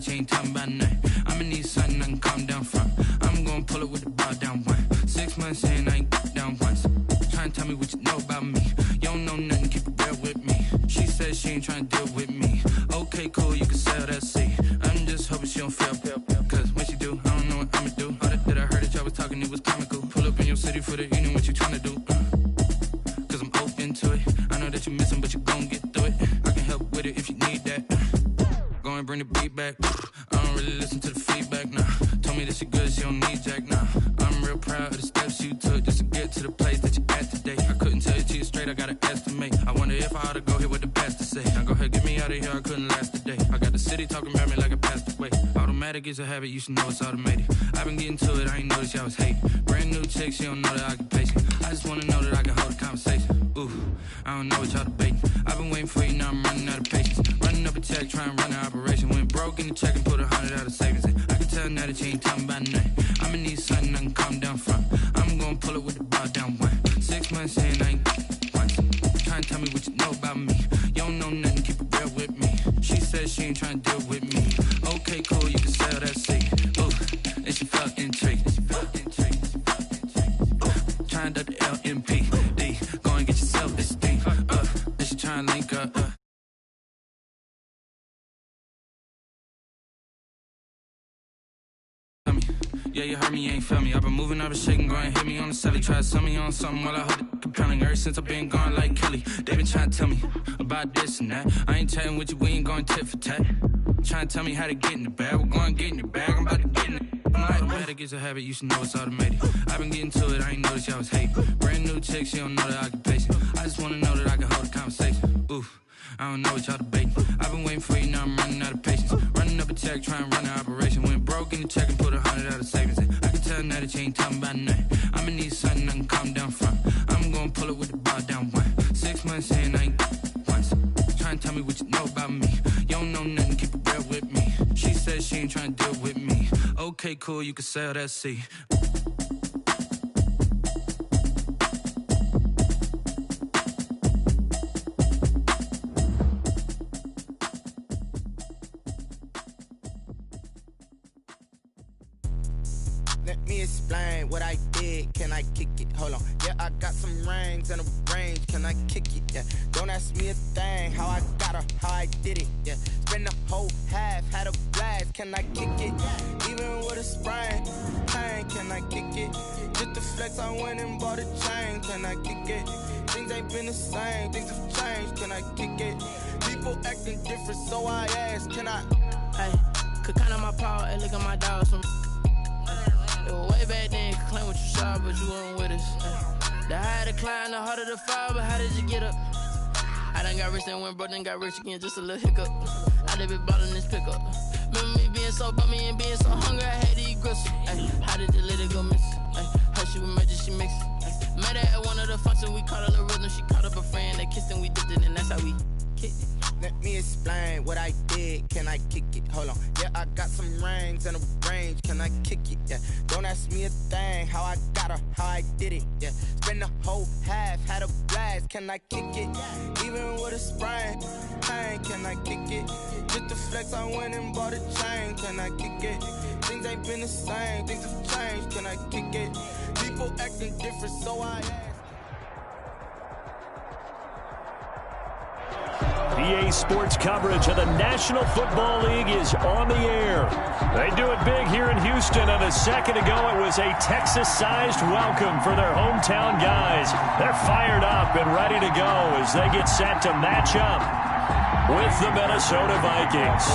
that you ain't talking about nothing. I'ma need something I can calm down from. I'm gonna pull it with the bar down one. 6 months in, I ain't down once. Trying to tell me what you know about me. You don't know nothing, keep it real with me. She said she ain't trying to deal with me. Okay, cool, you can sell that seat. I'm just hoping she don't fail. Cause when she do, I don't know what I'ma do. All that I heard that y'all was talking, it was comical. Pull up in your city for the evening, what you trying to do? Cause I'm open to it. I know that you're missing, but you gon' get through it. I can help with it if you need that. Go and bring the beat back. I don't really listen to the feedback, nah. Told me that she good, she don't need jack, nah. I'm real proud of the steps you took just to get to the place that you're at today. I couldn't tell you to you straight, I gotta estimate. I wonder if I ought to go here with the pastor say. Now go ahead, get me out of here, I couldn't last a day. I got the city talking about me like I passed away. Automatic is a habit, you should know it's automated. I've been getting to it, I ain't noticed y'all was hating. Brand new chick, she don't know the occupation. I just wanna know that I can hold a conversation. Ooh, I don't know what y'all debating. I've been waiting for you, now I'm running out of patience. Running up a check, trying to run an operation. Went broke in the check and put 100 out of savings in. I can tell now that you ain't talking about nothing. I'ma need something I can calm down from. I'm gonna pull it with the bar down one. 6 months in, I ain't once. Trying to tell me what you know about me. You don't know nothing, keep it real with me. She said she ain't trying to deal with me. Okay, cool, you can sell that seat. Ooh, and she felt intrigued. Trying to the LMPD. Go and get your self-esteem. And she trying to link up. Yeah, you heard me, you ain't feel me. I've been moving, I've been shaking, go and hit me on the celly. Try to sell me on something while I hold it compelling. Ever since I've been gone like Kelly, they been trying to tell me about this and that. I ain't chatting with you, we ain't going tit for tat. Trying to tell me how to get in the bag. We're going to get in the bag, I'm about to get in it. I'm like, automatic is a habit, you should know it's automated. I've been getting to it, I ain't noticed y'all was hating. Brand new chick, she don't know the occupation. I just wanna know that I can hold a conversation. Ooh, I don't know what y'all debating. I've been waiting for you, now I'm running out of patience. Running up a check, trying to run an operation. Went broke in the check and put 100 out of savings in. I can tell now that you ain't talking about nothing. I'ma need something I can calm down from. I'm gonna pull it with the bar down one. 6 months in, I ain't once. Trying to tell me what you know about me. You don't know nothing, keep it real with me. She said she ain't trying to deal with me. Okay, cool, you can sell that seat. Let me explain what I did. Can I kick it? Hold on. Yeah, I got some rings and a range. Can I kick it? Yeah. Don't ask me a thing. How I got her, how I did it. Yeah. Spend the whole half, had a blast. Can I kick it? Even with a sprain. Pain, can I kick it? Just the flex, I went and bought a chain. Can I kick it? Things ain't been the same. Things have changed. Can I kick it? People acting different, so I ask. Can I? Hey, could count on my power and look at my dogs from. It was way back then, could claim what you saw, but you weren't with us. The higher the climb, the harder the fall, but how did you get up? I done got rich and went broke, then got rich again, just a little hiccup. I done been ballin' this pickup. Remember me being so bummy and being so hungry, I had to eat gristle. How did the lady go miss? Her she was major, she mixed. Met her at one of the functions, we caught a little rhythm, she caught up a friend, they kissed and we dipped it, and that's how we kicked it. Let me explain what I did. Can I kick it? Hold on. Yeah, I got some rings and a range. Can I kick it? Yeah. Don't ask me a thing. How I got her, how I did it. Yeah. Spend the whole half, had a blast. Can I kick it? Even with a sprain. Pain, can I kick it? Just the flex, I went and bought a chain. Can I kick it? Things ain't been the same. Things have changed. Can I kick it? People acting different, so I ask. EA Sports coverage of the National Football League is on the air. They do it big here in Houston, and a second ago it was a Texas-sized welcome for their hometown guys. They're fired up and ready to go as they get set to match up with the Minnesota Vikings.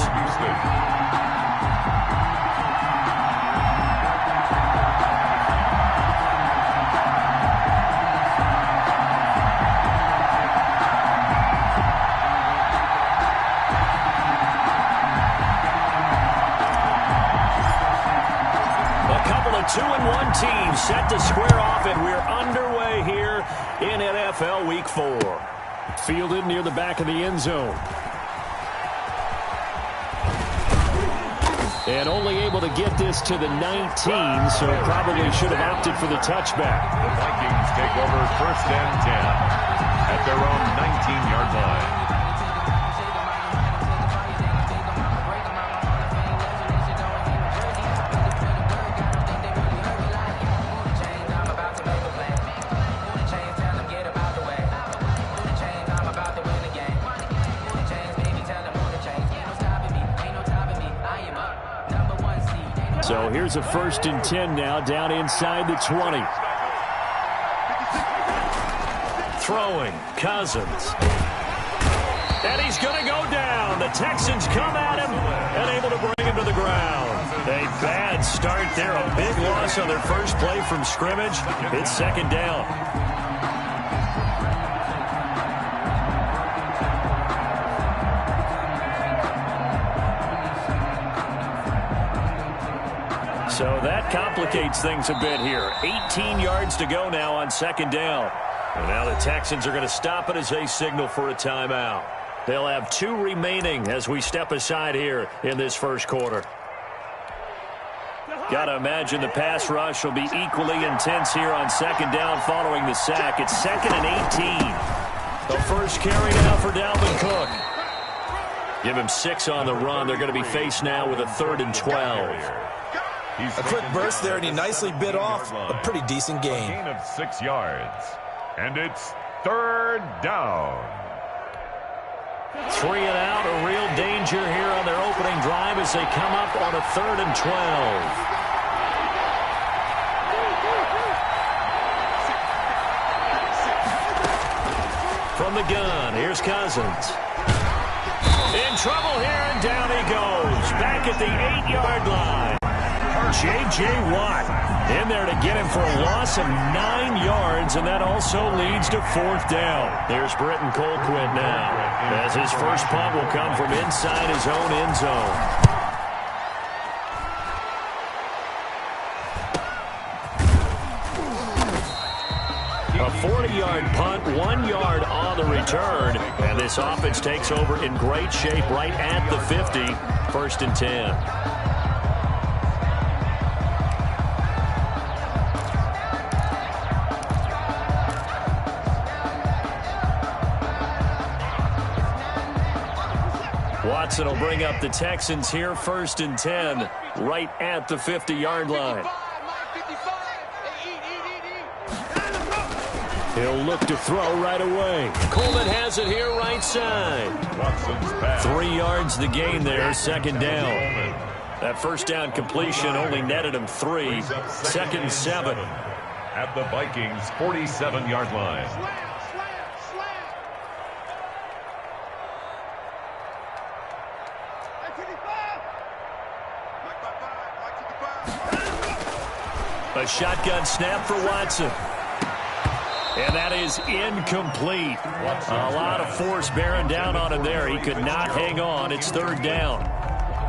Two-and-one teams set to square off, and we're underway here in NFL Week 4. Fielded near the back of the end zone. And only able to get this to the 19, so probably should have opted for the touchback. The Vikings take over 1st and 10 at their own 19-yard line. So here's a 1st and 10 now, down inside the 20. Throwing, Cousins. And he's going to go down. The Texans come at him and able to bring him to the ground. A bad start there. A big loss on their first play from scrimmage. It's 2nd down. So that complicates things a bit here. 18 yards to go now on 2nd down. And now the Texans are going to stop it as they signal for a timeout. They'll have 2 remaining as we step aside here in this first quarter. Got to imagine the pass rush will be equally intense here on 2nd down following the sack. It's 2nd and 18. The first carry now for Dalvin Cook. Give him 6 on the run. They're going to be faced now with a 3rd and 12. A quick burst there, and he nicely bit off a pretty decent gain. Gain of 6 yards. And it's 3rd down. 3 and out, a real danger here on their opening drive as they come up on a 3rd and 12. From the gun, here's Cousins. In trouble here, and down he goes. Back at the 8-yard line. J.J. Watt in there to get him for a loss of 9 yards, and that also leads to 4th down. There's Britton Colquitt now, as his first punt will come from inside his own end zone. A 40-yard punt, 1 yard on the return, and this offense takes over in great shape right at the 50, 1st and 10. Watson will bring up the Texans here, 1st and 10, right at the 50-yard line. He'll look to throw right away. Coleman has it here, right side. 3 yards the gain there, 2nd down. That 1st down completion only netted him 3. 2nd and 7. At the Vikings' 47-yard line. A shotgun snap for Watson. And that is incomplete. A lot of force bearing down on him there. He could not hang on. It's 3rd down.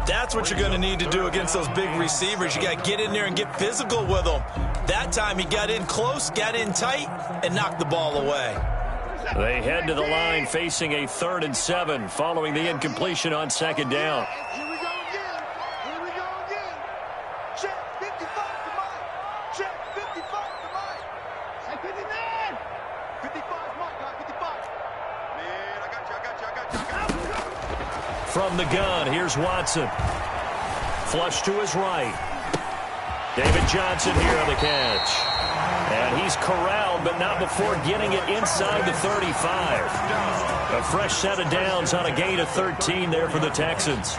That's what you're going to need to do against those big receivers. You got to get in there and get physical with them. That time he got in close, got in tight, and knocked the ball away. They head to the line facing a 3rd and 7 following the incompletion on 2nd down. From the gun, here's Watson. Flush to his right. David Johnson here on the catch. And he's corralled, but not before getting it inside the 35. A fresh set of downs on a gain of 13 there for the Texans.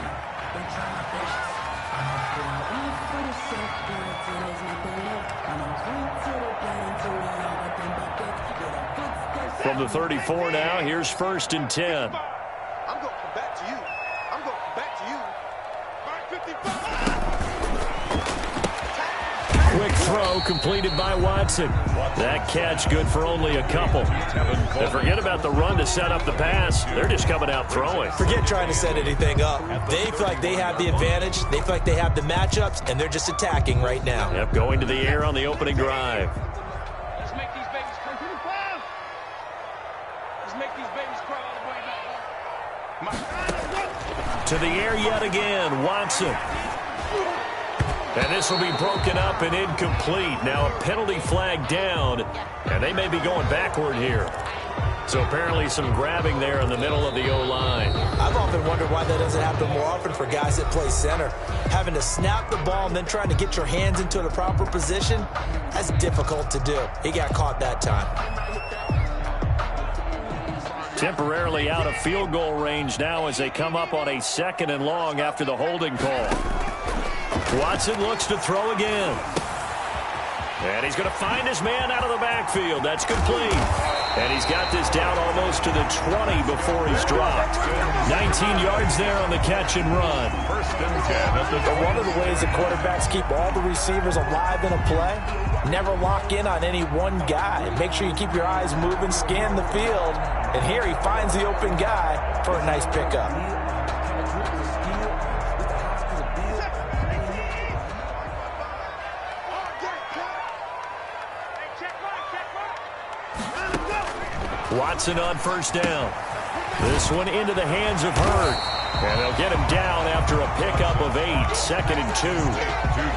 From the 34 now, here's 1st and 10. Quick throw completed by Watson. That catch good for only a couple. And forget about the run to set up the pass. They're just coming out throwing. Forget trying to set anything up. They feel like they have the advantage. They feel like they have the matchups, and they're just attacking right now. Yep, going to the air on the opening drive. Let's make these babies cry. Let's make these babies cry all the way back. To the air yet again, Watson. And this will be broken up and incomplete. Now a penalty flag down, and they may be going backward here. So apparently some grabbing there in the middle of the O-line. I've often wondered why that doesn't happen more often for guys that play center. Having to snap the ball and then trying to get your hands into the proper position, that's difficult to do. He got caught that time. Temporarily out of field goal range now as they come up on a 2nd and long after the holding call. Watson looks to throw again. And he's going to find his man out of the backfield. That's complete. And he's got this down almost to the 20 before he's dropped. 19 yards there on the catch and run. First and 10. But one of the ways the quarterbacks keep all the receivers alive in a play, never lock in on any one guy. Make sure you keep your eyes moving, scan the field. And here he finds the open guy for a nice pickup. Watson on first down. This one into the hands of Hurd. And they'll get him down after a pickup of 8. 2nd and 2. To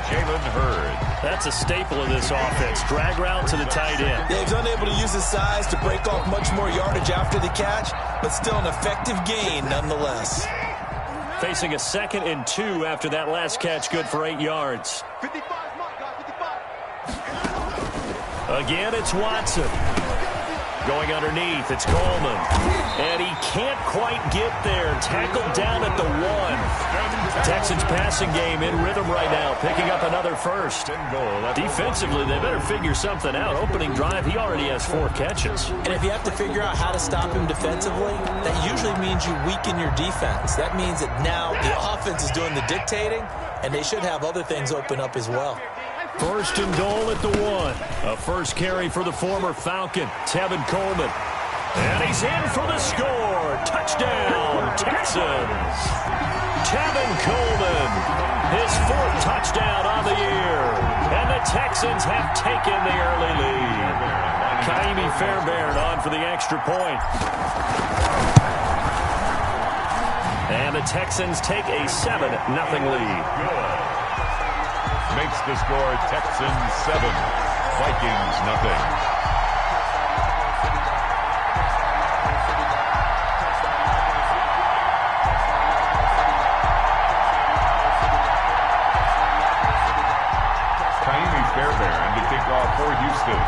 Jalen Hurd. That's a staple of this offense. Drag route to the tight end. Yeah, he's unable to use his size to break off much more yardage after the catch, but still an effective gain nonetheless. Facing a 2nd and 2 after that last catch, good for 8 yards. 55, mark, guys, 55. Again, it's Watson. Going underneath, it's Coleman. And he can't quite get there. Tackled down at the 1. Texans passing game in rhythm right now, picking up another first. Defensively, they better figure something out. Opening drive, he already has 4 catches. And if you have to figure out how to stop him defensively, that usually means you weaken your defense. That means that now the offense is doing the dictating, and they should have other things open up as well. First and goal at the 1. A first carry for the former Falcon, Tevin Coleman. And he's in for the score. Touchdown, Texans. Tevin Coleman, his 4th touchdown on the year. And the Texans have taken the early lead. Kaimi Fairbairn on for the extra point. And the Texans take a 7-0 lead. Makes the score Texans 7, Vikings nothing. Kaimi Fairbairn to kick off for Houston.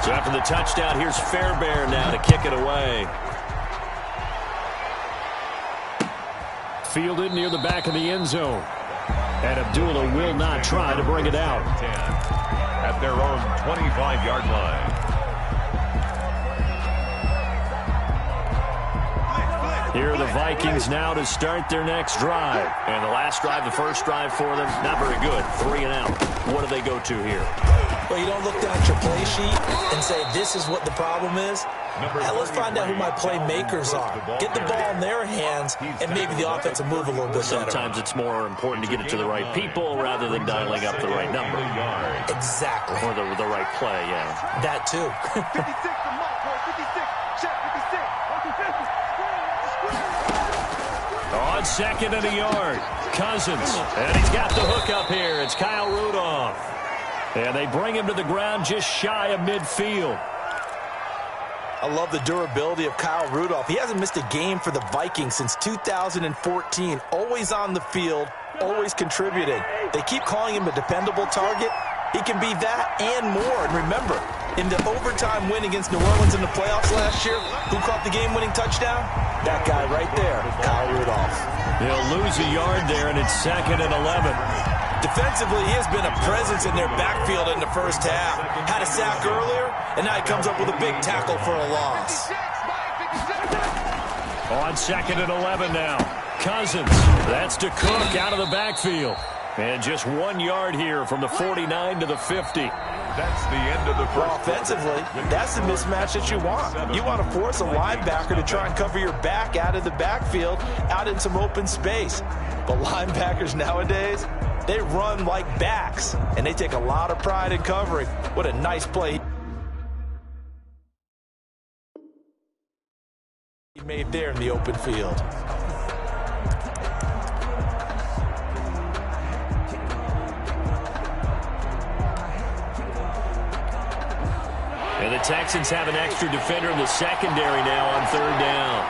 So after the touchdown, here's Fairbairn now to kick it away. Fielded near the back of the end zone. And Abdullah will not try to bring it out. At their own 25-yard line. Here are the Vikings now to start their next drive. And the last drive, the first drive for them, not very good. 3 and out. What do they go to here? Well, you don't look down at your play sheet and say, this is what the problem is. Let's find out who my playmakers are. Get the ball in their hands, and maybe the offense will move a little bit better. Sometimes it's more important to get it to the right people rather than dialing up the right number. Exactly. Or the right play, yeah. That too. 56 to mark, boy. 56. Check 56. On 2nd and a yard, Cousins. And he's got the hook up here. It's Kyle Rudolph. And they bring him to the ground just shy of midfield. I love the durability of Kyle Rudolph. He hasn't missed a game for the Vikings since 2014. Always on the field, always contributed. They keep calling him a dependable target. He can be that and more. And remember, in the overtime win against New Orleans in the playoffs last year, who caught the game-winning touchdown? That guy right there, Kyle Rudolph. He'll lose a yard there, and it's 2nd and 11. Defensively, he has been a presence in their backfield in the first half. Had a sack earlier, and now he comes up with a big tackle for a loss. On 2nd and 11 now. Cousins. That's to Cook out of the backfield. And just 1 yard here from the 49 to the 50. That's the end of the first. Well, offensively, that's the mismatch that you want. You want to force a linebacker to try and cover your back out of the backfield, out in some open space. But linebackers nowadays, they run like backs, and they take a lot of pride in covering. What a nice play he made there in the open field. And the Texans have an extra defender in the secondary now on 3rd down.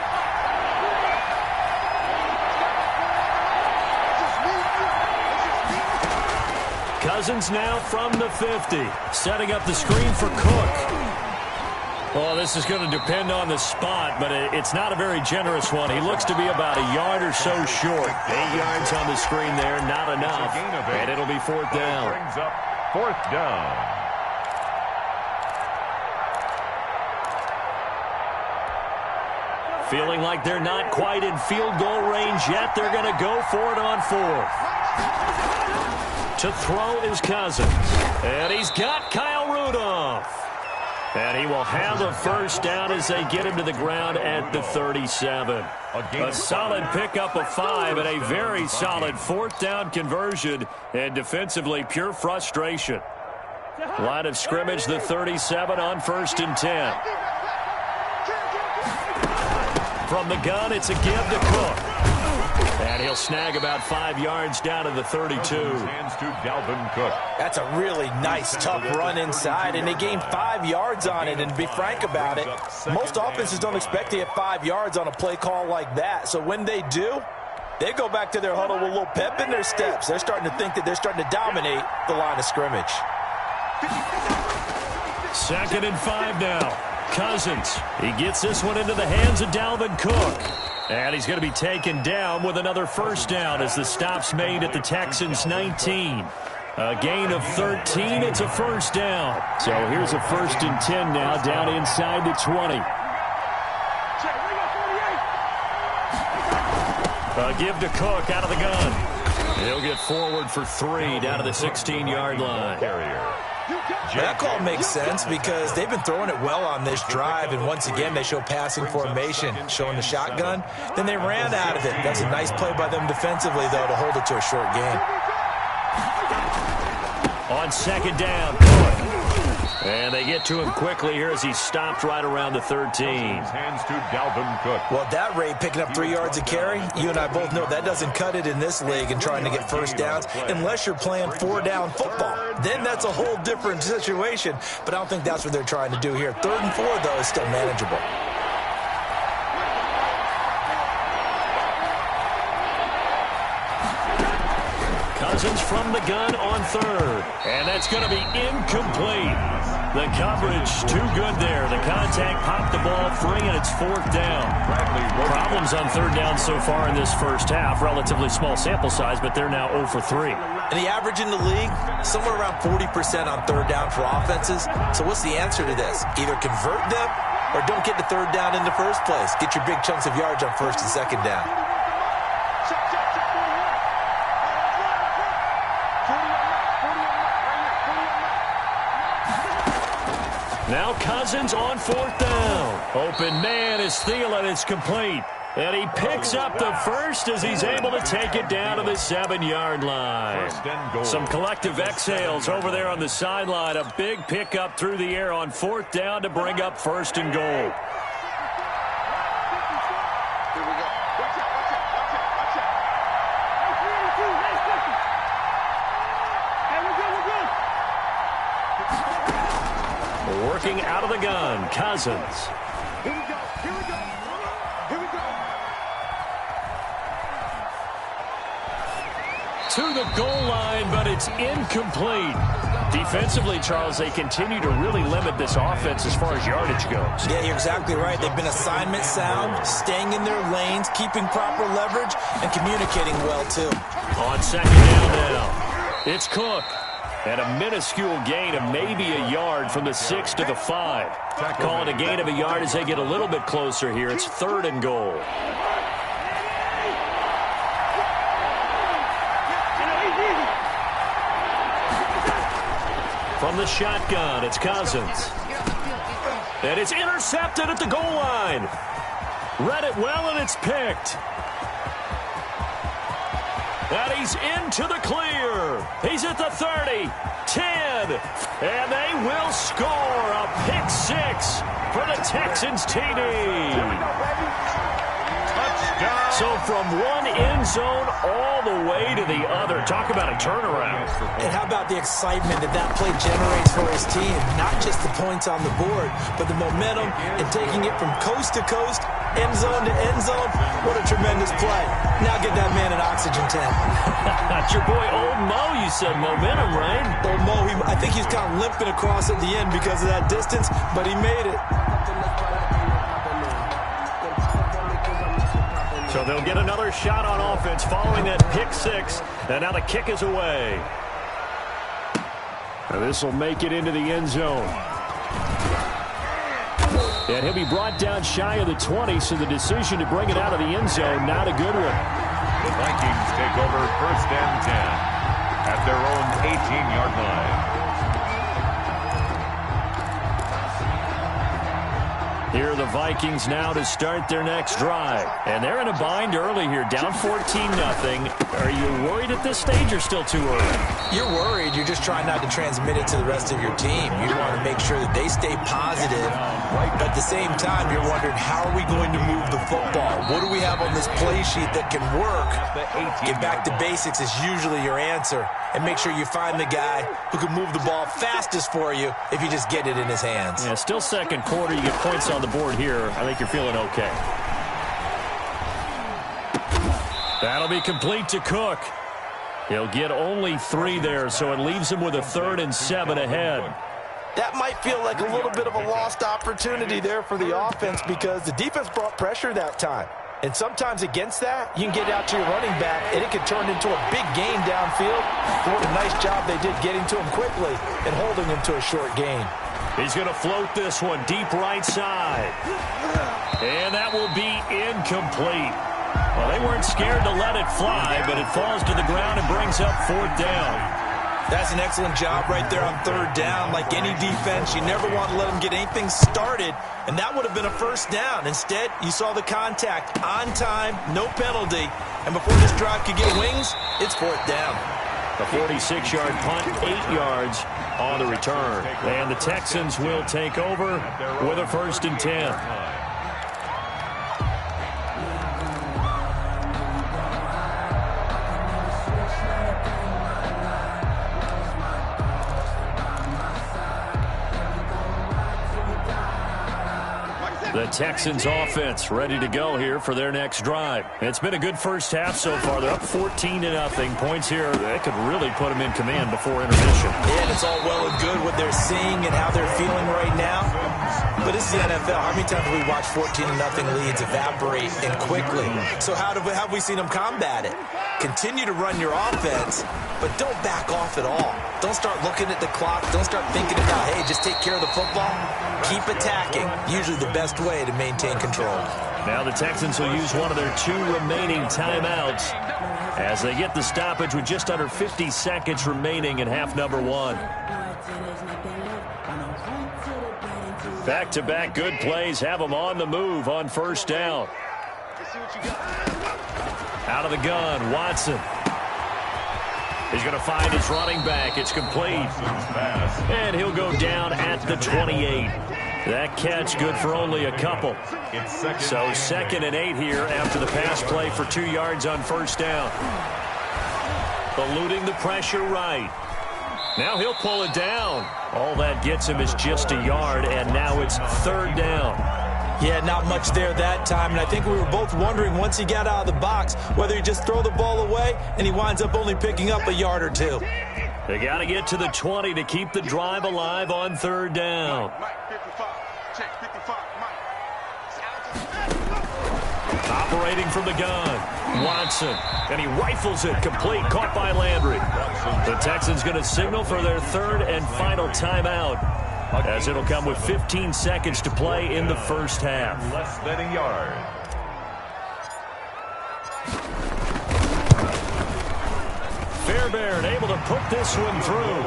Cousins now from the 50, setting up the screen for Cook. Well, this is going to depend on the spot, but it's not a very generous one. He looks to be about a yard or so short. 8 yards on the screen there, not enough. And it'll be 4th down. Brings up 4th down. Feeling like they're not quite in field goal range yet. They're going to go for it on 4th. To throw is Cousins. And he's got Kyle Rudolph. And he will have the first down as they get him to the ground at the 37. A solid pickup of 5 and a very solid 4th down conversion. And defensively, pure frustration. Line of scrimmage, the 37 on 1st and 10. From the gun, it's a give to Cook. And he'll snag about 5 yards down to the 32. Hands to Dalvin Cook. That's a really nice, tough run inside, and they gained 5 yards on it. And to be frank about it, most offenses don't expect to get 5 yards on a play call like that. So when they do, they go back to their huddle with a little pep in their steps. They're starting to think that they're starting to dominate the line of scrimmage. 2nd and 5 now. Cousins, he gets this one into the hands of Dalvin Cook. And he's going to be taken down with another first down as the stop's made at the Texans' 19. A gain of 13, it's a first down. So here's a 1st and 10 now, down inside the 20. A give to Cook out of the gun. He'll get forward for 3 down to the 16-yard line. That call makes sense because they've been throwing it well on this drive, and once again they show passing formation, showing the shotgun. Then they ran out of it. That's a nice play by them defensively, though, to hold it to a short gain. On 2nd down, Cook. And they get to him quickly here as he stopped right around the 13. Hands to Dalvin Cook. Well, at that rate, picking up 3 yards a carry, you and I both know that doesn't cut it in this league and trying to get first downs unless you're playing 4-down football. Then that's a whole different situation, but I don't think that's what they're trying to do here. 3rd and 4, though, is still manageable. Cousins from the gun on 3rd. And that's going to be incomplete. The coverage too good there. The contact popped the ball free, and it's 4th down. Problems on 3rd down so far in this first half. Relatively small sample size, but they're now 0 for 3. And the average in the league, somewhere around 40% on 3rd down for offenses. So what's the answer to this? Either convert them or don't get the 3rd down in the first place. Get your big chunks of yards on 1st and 2nd down. Now Cousins on 4th down. Open man is Thielen. It's complete. And he picks up the first as he's able to take it down to the 7-yard line. Some collective exhales over there on the sideline. A big pickup through the air on 4th down to bring up 1st and goal. Working out of the gun, Cousins. Here we go. Here we go. Here we go. To the goal line, but it's incomplete. Defensively, Charles, they continue to really limit this offense as far as yardage goes. Yeah, you're exactly right. They've been assignment sound, staying in their lanes, keeping proper leverage, and communicating well, too. On 2nd down now, it's Cook. And a minuscule gain of maybe a yard from the 6 to the 5. Call it a gain of a yard as they get a little bit closer here. It's 3rd and goal. From the shotgun, it's Cousins. And it's intercepted at the goal line. Read it well, and it's picked. And he's into the clear. He's at the 30, 10, and they will score a pick 6 for the Texans TD. Touchdown. So from one end zone all the way to the other. Talk about a turnaround. And how about the excitement that play generates for his team? Not just the points on the board, but the momentum and taking it from coast to coast, end zone to end zone. What a tremendous play. Now get that man an oxygen tent. That's your boy Old Mo. You said momentum, right? Old Mo, I think he's kind of limping across at the end because of that distance, but he made it. So they'll get another shot on offense following that pick six. And now the kick is away. This will make it into the end zone. And he'll be brought down shy of the 20, so the decision to bring it out of the end zone, not a good one. The Vikings take over 1st and 10 at their own 18-yard line. Here are the Vikings now to start their next drive. And they're in a bind early here, down 14-0. Are you worried at this stage or still too early? You're worried. You're just trying not to transmit it to the rest of your team. You want to make sure that they stay positive. But at the same time, you're wondering, how are we going to move the football? What do we have on this play sheet that can work? Get back to basics is usually your answer. And make sure you find the guy who can move the ball fastest for you if you just get it in his hands. Yeah, still second quarter. You get points on the board here. I think you're feeling okay. That'll be complete to Cook. He'll get only 3 there, so it leaves him with a 3rd and 7 ahead. That might feel like a little bit of a lost opportunity there for the offense because the defense brought pressure that time. And sometimes against that, you can get out to your running back, and it can turn into a big gain downfield. But what a nice job they did getting to him quickly and holding him to a short gain. He's going to float this one deep right side. And that will be incomplete. Well, they weren't scared to let it fly, but it falls to the ground and brings up 4th down. That's an excellent job right there on 3rd down. Like any defense, you never want to let them get anything started, and that would have been a 1st down. Instead, you saw the contact on time, no penalty, and before this drive could get wings, it's 4th down. A 46-yard punt, 8 yards on the return. And the Texans will take over with a 1st and 10. The Texans offense ready to go here for their next drive. It's been a good first half so far. They're up 14-0. Points here that could really put them in command before intermission. Yeah, and it's all well and good what they're seeing and how they're feeling right now. But this is the NFL. How many times have we watched 14-0 leads evaporate and quickly? So how have we seen them combat it? Continue to run your offense, but don't back off at all. Don't start looking at the clock. Don't start thinking about, hey, just take care of the football. Keep attacking. Usually the best way to maintain control. Now the Texans will use one of their 2 remaining timeouts as they get the stoppage with just under 50 seconds remaining in half number 1. Back-to-back good plays have them on the move on 1st down. Out of the gun, Watson. He's going to find his running back. It's complete. And he'll go down at the 28. That catch good for only a couple. So 2nd and 8 here after the pass play for 2 yards on 1st down. Eluding the pressure right. Now he'll pull it down. All that gets him is just a yard, and now it's 3rd down. Yeah, not much there that time, and I think we were both wondering once he got out of the box whether he just throw the ball away and he winds up only picking up a yard or 2. They got to get to the 20 to keep the drive alive on 3rd down. Operating from the gun, Watson, and he rifles it complete, caught by Landry. The Texans going to signal for their 3rd and final timeout, as it'll come with 15 seconds to play in the first half. Less than a yard. Fairbairn able to put this one through.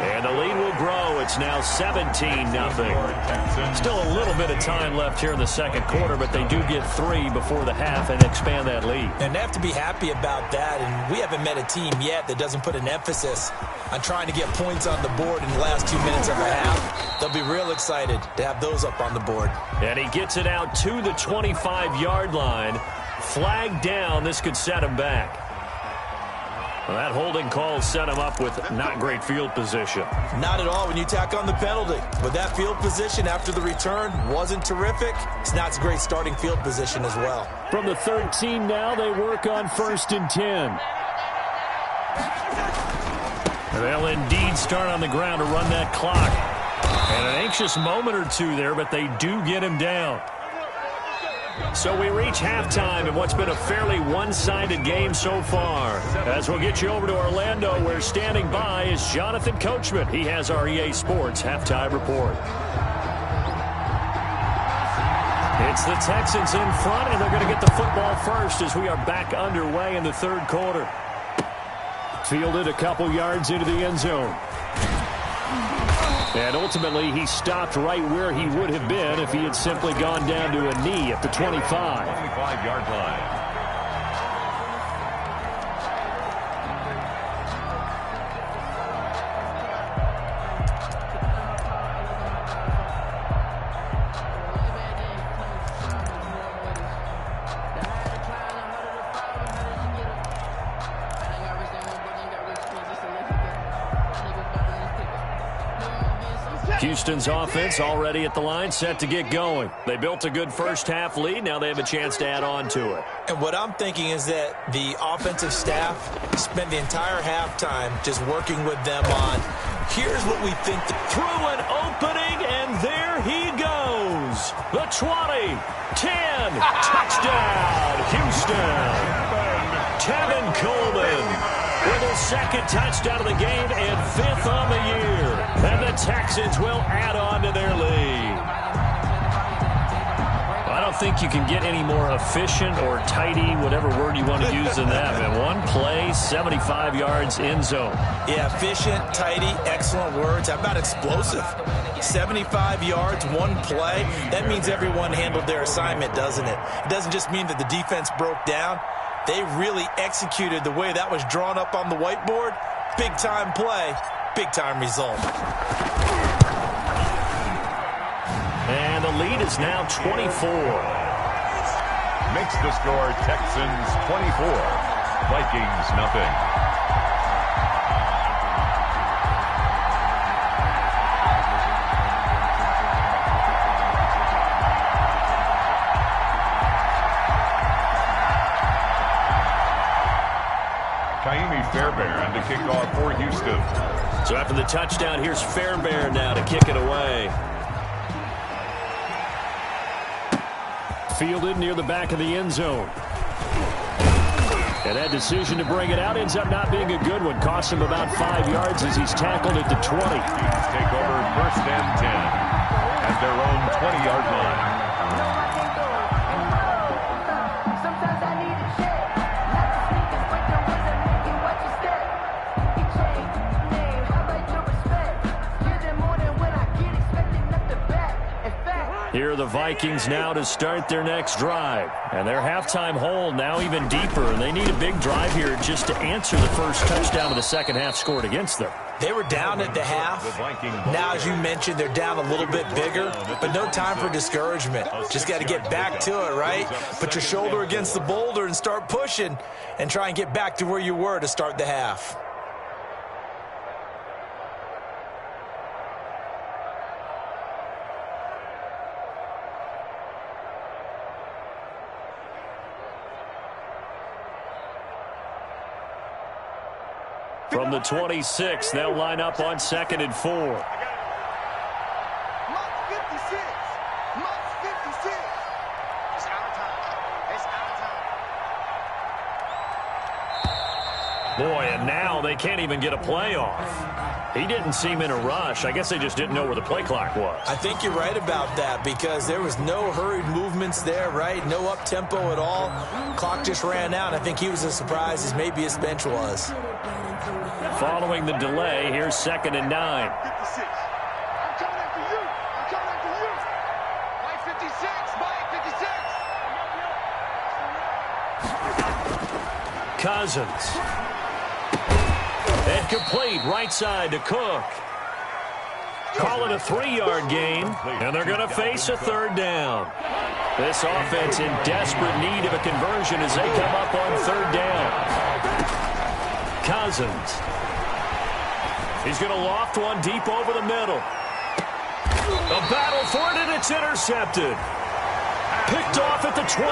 And the lead will grow. It's now 17-0. Still a little bit of time left here in the second quarter, but they do get 3 before the half and expand that lead. And they have to be happy about that. And we haven't met a team yet that doesn't put an emphasis on trying to get points on the board in the last 2 minutes of a half. They'll be real excited to have those up on the board. And he gets it out to the 25-yard line. Flag down. This could set him back. Well, that holding call set him up with not great field position. Not at all when you tack on the penalty. But that field position after the return wasn't terrific. It's not a great starting field position as well. From the 13 now, they work on 1st and 10. They'll indeed start on the ground to run that clock. And an anxious moment or 2 there, but they do get him down. So we reach halftime in what's been a fairly one-sided game so far. As we'll get you over to Orlando, where standing by is Jonathan Coachman. He has our EA Sports halftime report. It's the Texans in front, and they're going to get the football first as we are back underway in the third quarter. Fielded a couple yards into the end zone. And ultimately, he stopped right where he would have been if he had simply gone down to a knee at the 25. 25-yard line. Houston's offense already at the line, set to get going. They built a good first-half lead. Now they have a chance to add on to it. And what I'm thinking is that the offensive staff spent the entire halftime just working with them on, here's what we think. Through an opening, and there he goes. The 20, 10, touchdown, Houston. Tevin Coleman with his second touchdown of the game and 5th on the year. And the Texans will add on to their lead. I don't think you can get any more efficient or tidy, whatever word you want to use than that, man. One play, 75 yards in zone. Yeah, efficient, tidy, excellent words. How about explosive? 75 yards, one play. That means everyone handled their assignment, doesn't it? It doesn't just mean that the defense broke down. They really executed the way that was drawn up on the whiteboard. Big-time play, big-time result. And the lead is now 24. Makes the score Texans 24, Vikings nothing. Fairbairn to kick off for Houston. So after the touchdown, here's Fairbairn now to kick it away. Fielded near the back of the end zone. And that decision to bring it out ends up not being a good one. Costs him about 5 yards as he's tackled at the 20. Take over 1st and 10 at their own 20-yard line. Here are the Vikings now to start their next drive. And their halftime hole now even deeper. And they need a big drive here just to answer the first touchdown of the second half scored against them. They were down at the half. Now, as you mentioned, they're down a little bit bigger, but no time for discouragement. Just got to get back to it, right? Put your shoulder against the boulder and start pushing and try and get back to where you were to start the half. From the 26, they'll line up on 2nd and 4. Mark 56. Mark 56. It's our time. It's our time. Boy, and now they can't even get a play off. He didn't seem in a rush. I guess they just didn't know where the play clock was. I think you're right about that because there was no hurried movements there, right? No up-tempo at all. Clock just ran out. I think he was as surprised as maybe his bench was. Following the delay, here's 2nd and 9. 56. I'm coming after you. I'm coming after you. Mike 56. Mike 56. Cousins. And complete right side to Cook. Call it a 3-yard gain, and they're going to face a 3rd down. This offense in desperate need of a conversion as they come up on 3rd down. Cousins. He's going to loft one deep over the middle. A battle for it, and it's intercepted. Picked off at the 21.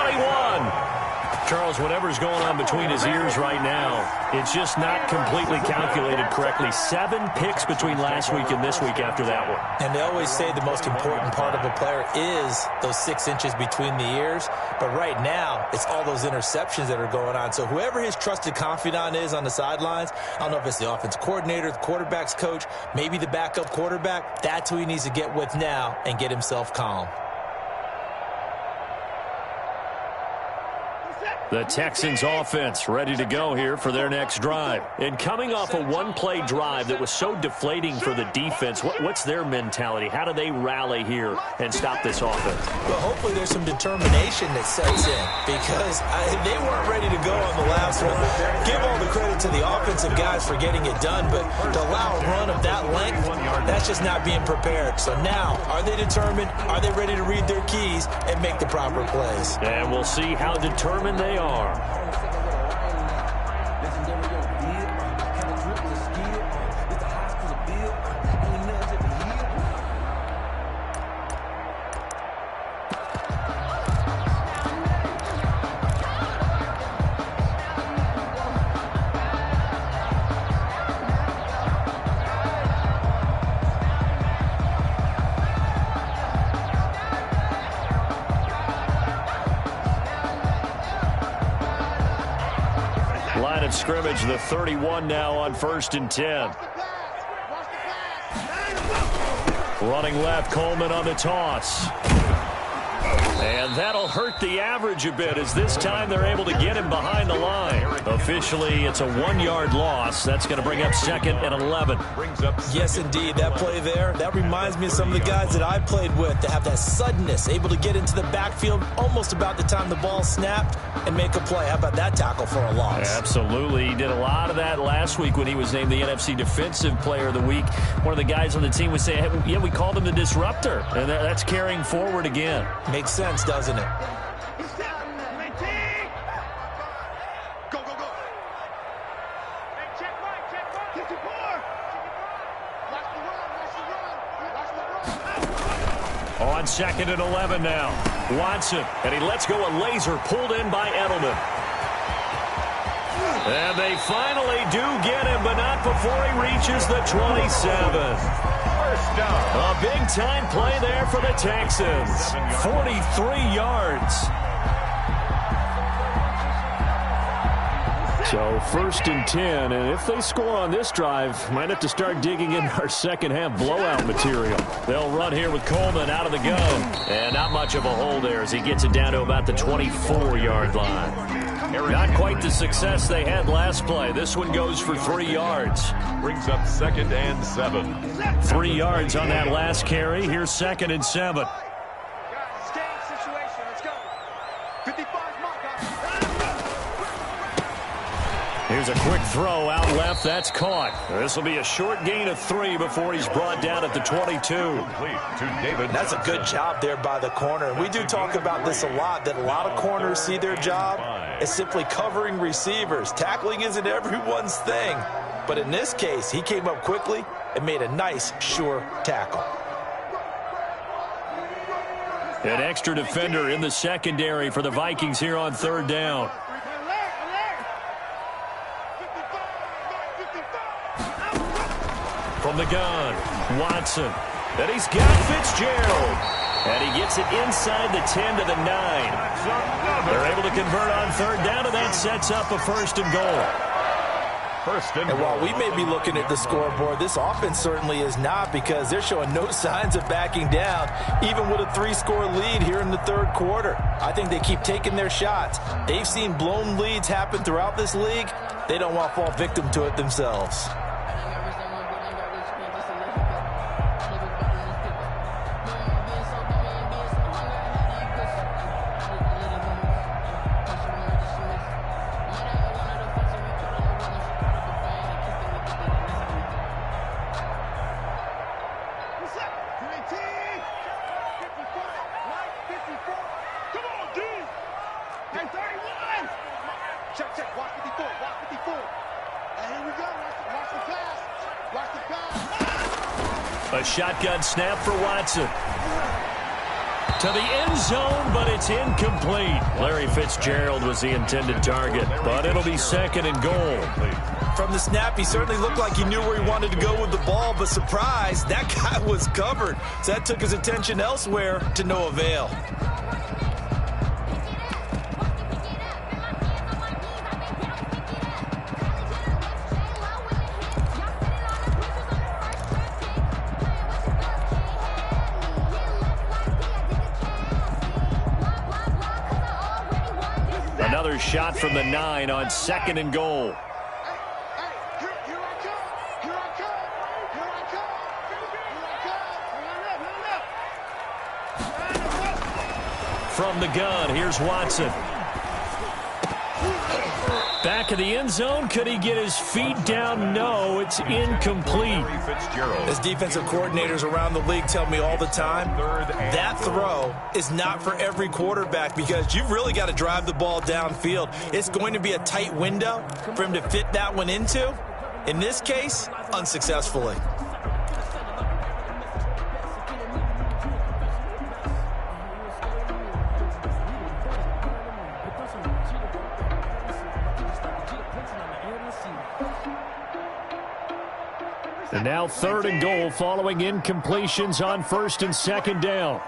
Charles, whatever's going on between his ears right now, it's just not completely calculated correctly. 7 picks between last week and this week after that one. And they always say the most important part of a player is those 6 inches between the ears. But right now, it's all those interceptions that are going on. So whoever his trusted confidant is on the sidelines, I don't know if it's the offensive coordinator, the quarterback's coach, maybe the backup quarterback, that's who he needs to get with now and get himself calm. The Texans offense ready to go here for their next drive. And coming off a one-play drive that was so deflating for the defense, what's their mentality? How do they rally here and stop this offense? Well, hopefully there's some determination that sets in because they weren't ready to go on the last one. Give all the credit to the offensive guys for getting it done, but to allow a run of that length, that's just not being prepared. So now, are they determined? Are they ready to read their keys and make the proper plays? And we'll see how determined they are. Line of scrimmage, the 31 now on 1st and 10. Running left, Coleman on the toss. And that'll hurt the average a bit as this time they're able to get him behind the line. Officially, it's a 1-yard loss. That's going to bring up 2nd and 11. Yes, indeed. That play there, that reminds me of some of the guys that I played with that have that suddenness, able to get into the backfield almost about the time the ball snapped and make a play. How about that tackle for a loss? Absolutely. He did a lot of that last week when he was named the NFC Defensive Player of the Week. One of the guys on the team was saying, hey, yeah, we called him the disruptor. And that's carrying forward again. Makes sense, doesn't it? On 2nd and 11 now. Watson, and he lets go a laser pulled in by Edelman. And they finally do get him, but not before he reaches the 27. First down. A big-time play there for the Texans. 43 yards. So 1st and 10, and if they score on this drive, might have to start digging in our second-half blowout material. They'll run here with Coleman out of the gun. And not much of a hole there as he gets it down to about the 24-yard line. Not quite the success they had last play. This one goes for 3 yards. Brings up 2nd and 7. 3 yards on that last carry. Here's 2nd and 7. Here's a quick throw out left. That's caught. This will be a short gain of 3 before he's brought down at the 22. That's a good job there by the corner. And we do talk about this a lot, that a lot of corners see their job as simply covering receivers. Tackling isn't everyone's thing. But in this case, he came up quickly and made a nice, sure tackle. An extra defender in the secondary for the Vikings here on 3rd down. From the gun, Watson. And he's got Fitzgerald. And he gets it inside the 10 to the 9. They're able to convert on 3rd down, and that sets up a 1st and goal. And while we may be looking at the scoreboard, this offense certainly is not, because they're showing no signs of backing down, even with a 3-score lead here in the 3rd quarter. I think they keep taking their shots. They've seen blown leads happen throughout this league. They don't want to fall victim to it themselves. A shotgun snap for Watson. To the end zone, but it's incomplete. Larry Fitzgerald was the intended target, but it'll be 2nd and goal. From the snap, he certainly looked like he knew where he wanted to go with the ball, but surprise, that guy was covered. So that took his attention elsewhere to no avail. Another shot from the 9 on 2nd and goal. From the gun, here's Watson. Back of the end zone. Could he get his feet down? No, it's incomplete. As defensive coordinators around the league tell me all the time, that throw is not for every quarterback because you've really got to drive the ball downfield. It's going to be a tight window for him to fit that one into. In this case, unsuccessfully. And now 3rd and goal following incompletions on 1st and 2nd down.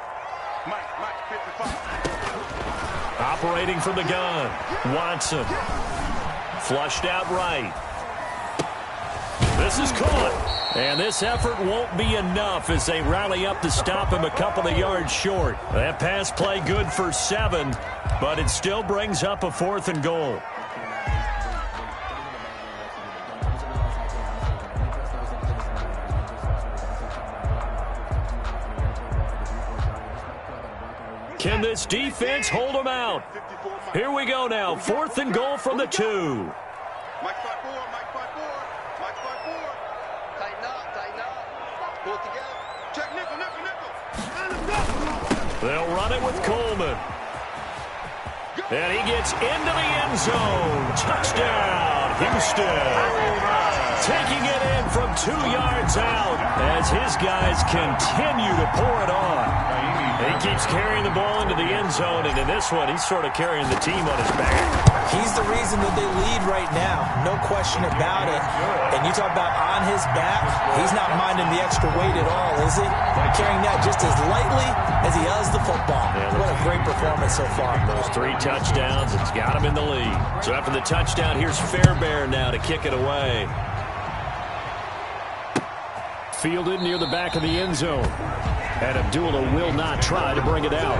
Operating from the gun, Watson. Flushed out right. This is caught. And this effort won't be enough as they rally up to stop him a couple of yards short. That pass play good for 7, but it still brings up a 4th and goal. Can this defense hold them out? Here we go now. 4th and goal from the 2. Mike 5-4, Mike 5-4, Mike 5-4. Tighten up. Pull it together. Check nickel. They'll run it with Coleman. And he gets into the end zone. Touchdown, Houston. Taking it in from 2 yards out as his guys continue to pour it on. He keeps carrying the ball into the end zone, and in this one, he's sort of carrying the team on his back. He's the reason that they lead right now. No question about it. And you talk about on his back, he's not minding the extra weight at all, is he? Carrying that just as lightly as he does the football. What a great performance so far. Those 3 touchdowns, it's got him in the lead. So after the touchdown, here's Fairbairn now to kick it away. Fielded near the back of the end zone. And Abdullah will not try to bring it out.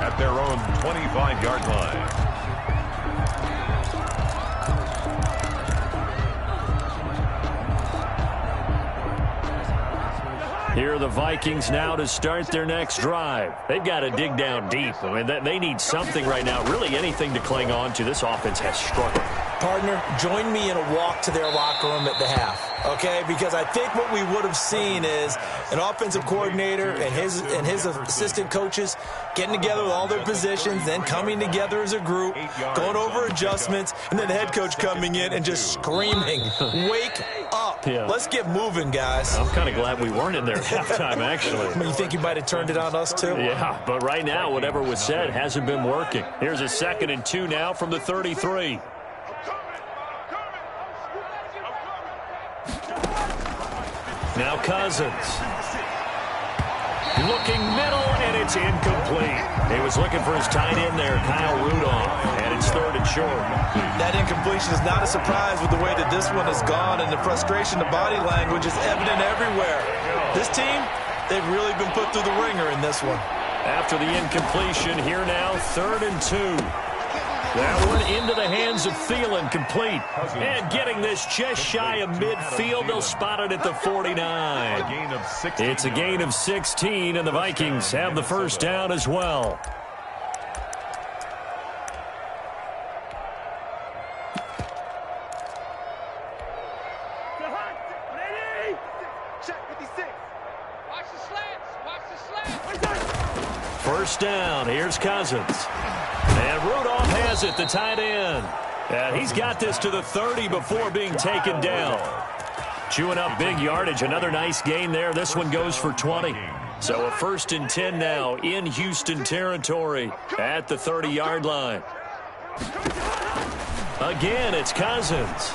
At their own 25-yard line. Here are the Vikings now to start their next drive. They've got to dig down deep. I mean, they need something right now, really anything to cling on to. This offense has struggled. Partner, join me in a walk to their locker room at the half, okay? Because I think what we would have seen is an offensive coordinator and his assistant coaches getting together with all their positions, then coming together as a group, going over adjustments, and then the head coach coming in and just screaming, wake up. Yeah. Let's get moving, guys. I'm kind of glad we weren't in there at halftime, actually. I mean, you think you might have turned it on us, too? Yeah, but right now, whatever was said hasn't been working. Here's a 2nd and 2 now from the 33. Now Cousins. Looking middle, and it's incomplete. He was looking for his tight end there, Kyle Rudolph, and it's 3rd and short. That incompletion is not a surprise with the way that this one has gone, and the frustration, the body language is evident everywhere. This team, they've really been put through the ringer in this one. After the incompletion, here now, 3rd and 2. That one into the hands of Thielen, complete. And getting this just shy of midfield, they'll spot it at the 49. It's a gain of 16, and the Vikings have the first down as well. First down, here's Cousins. And Rudolph has it, the tight end. And he's got this to the 30 before being taken down. Chewing up big yardage. Another nice gain there. This one goes for 20. So a 1st and 10 now in Houston territory at the 30-yard line. Again, it's Cousins.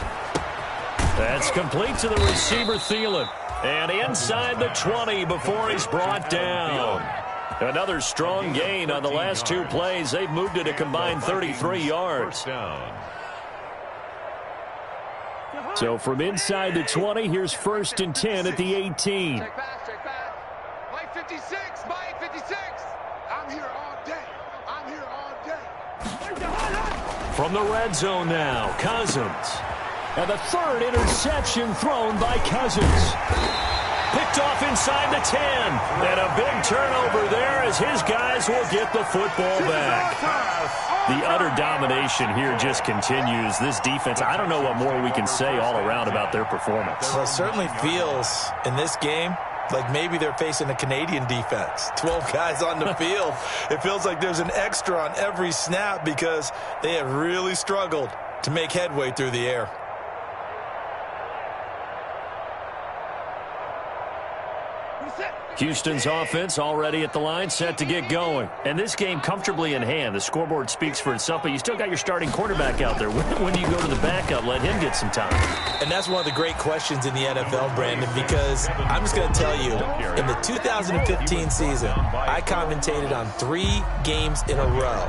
That's complete to the receiver, Thielen. And inside the 20 before he's brought down. Another strong gain on the last 2 plays. They've moved it a combined 33 yards. So from inside the 20, here's 1st and 10 at the 18. Check back. Mike 56, Mike 56. I'm here all day. I'm here all day. From the red zone now, Cousins. And the 3rd interception thrown by Cousins. Picked off inside the 10. And a big turnover there as his guys will get the football back. The utter domination here just continues. This defense, I don't know what more we can say all around about their performance. Well, it certainly feels in this game like maybe they're facing a Canadian defense. 12 guys on the field. It feels like there's an extra on every snap because they have really struggled to make headway through the air. Houston's offense already at the line, set to get going. And this game comfortably in hand. The scoreboard speaks for itself, but you still got your starting quarterback out there. When do you go to the backup? Let him get some time. And that's one of the great questions in the NFL, Brandon, because I'm just going to tell you, in the 2015 season, I commentated on 3 games in a row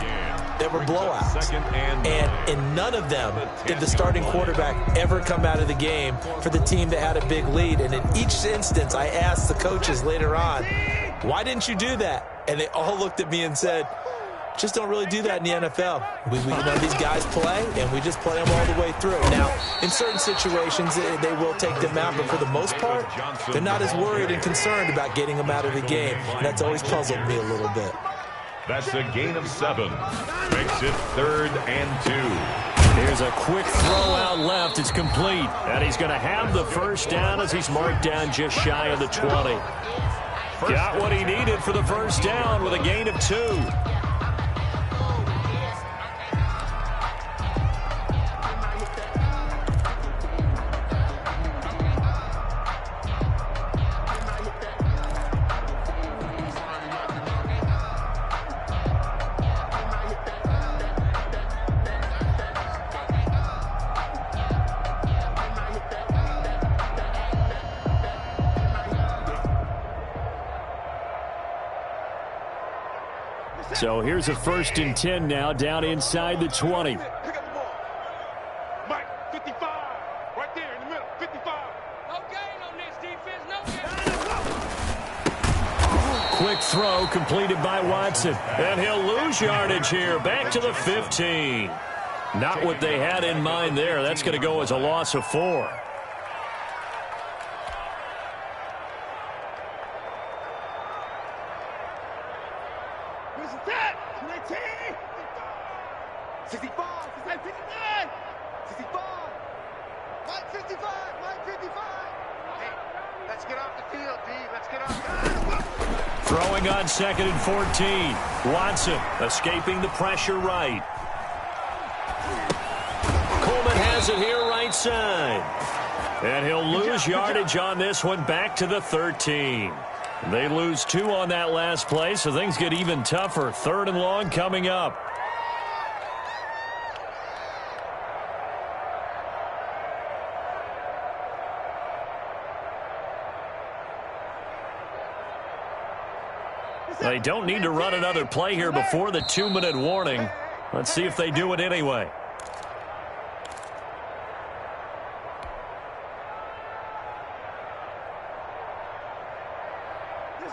that were blowouts. And in none of them did the starting quarterback ever come out of the game for the team that had a big lead. And in each instance, I asked the coaches later on, why didn't you do that? And they all looked at me and said, just don't really do that in the NFL. We know these guys play, and we just play them all the way through. Now, in certain situations, they will take them out, but for the most part, they're not as worried and concerned about getting them out of the game. And that's always puzzled me a little bit. That's a gain of 7. Makes it 3rd and 2. Here's a quick throw out left. It's complete. And he's going to have the 1st down as he's marked down just shy of the 20. Got what he needed for the 1st down with a gain of 2. So here's a 1st and 10 now, down inside the 20. Pick up the ball. Mike 55. Right there in the middle. 55. No gain on this defense. No gain. Quick throw completed by Watson. And he'll lose yardage here. Back to the 15. Not what they had in mind there. That's going to go as a loss of 4. Throwing on 2nd and 14. Watson escaping the pressure right. Coleman has it here right side. And he'll lose yardage on this one, back to the 13. They lose 2 on that last play, so things get even tougher. 3rd and long coming up. They don't need to run another play here before the 2-minute warning. Let's see if they do it anyway.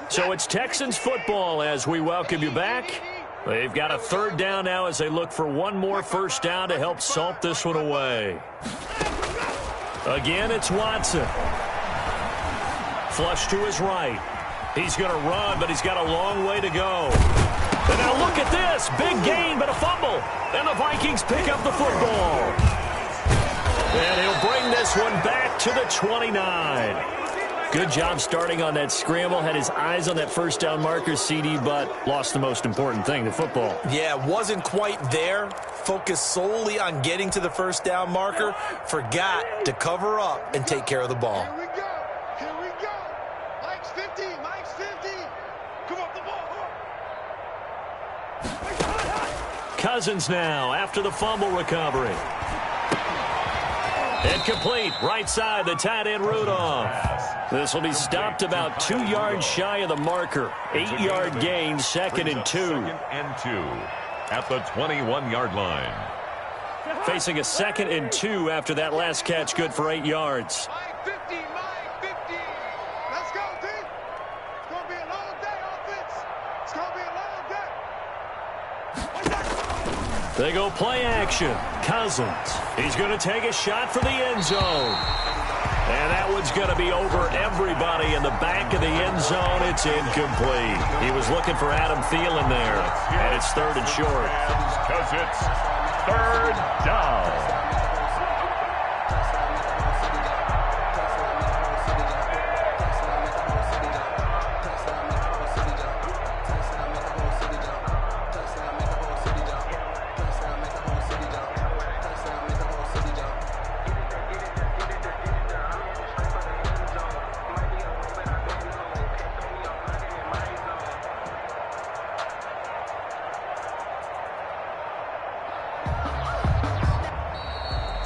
So it's Texans football as we welcome you back. They've got a 3rd down now as they look for one more 1st down to help salt this one away. Again, it's Watson. Flush to his right. He's going to run, but he's got a long way to go. And now look at this. Big gain, but a fumble. And the Vikings pick up the football. And he'll bring this one back to the 29. Good job starting on that scramble. Had his eyes on that 1st down marker, CD, but lost the most important thing, the football. Yeah, wasn't quite there. Focused solely on getting to the 1st down marker. Forgot to cover up and take care of the ball. Here we go. Here we go. Mike's 50. Mike's 50. Cousins now after the fumble recovery. Incomplete. Right side, the tight end Rudolph. This will be stopped about 2 yards shy of the marker. 8-yard gain, 2nd and 2. 2nd and 2 at the 21-yard line. Facing a 2nd and 2 after that last catch, good for 8 yards. Mike 50, Mike 50. Let's go, D. It's going to be a long day, offense. It's going to be a long day. They go play action. Cousins. He's going to take a shot for the end zone. And that one's going to be over everybody in the back of the end zone. It's incomplete. He was looking for Adam Thielen there. And it's 3rd and short. Because it's 3rd down.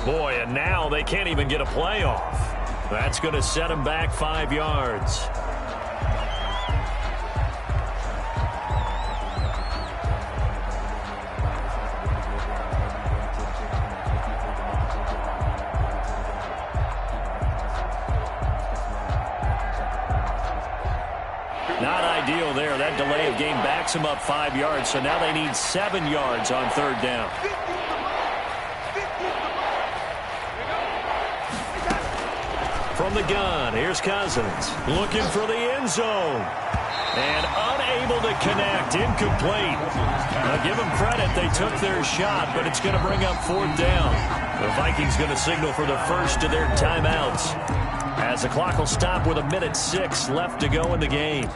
Boy, and now they can't even get a playoff. That's going to set them back 5 yards. Not ideal there. That delay of game backs them up 5 yards, so now they need 7 yards on 3rd down. From the gun, here's Cousins. Looking for the end zone. And unable to connect. Incomplete. Now give them credit. They took their shot, but it's going to bring up 4th down. The Vikings going to signal for the first of their timeouts, as the clock will stop with 1:06 left to go in the game.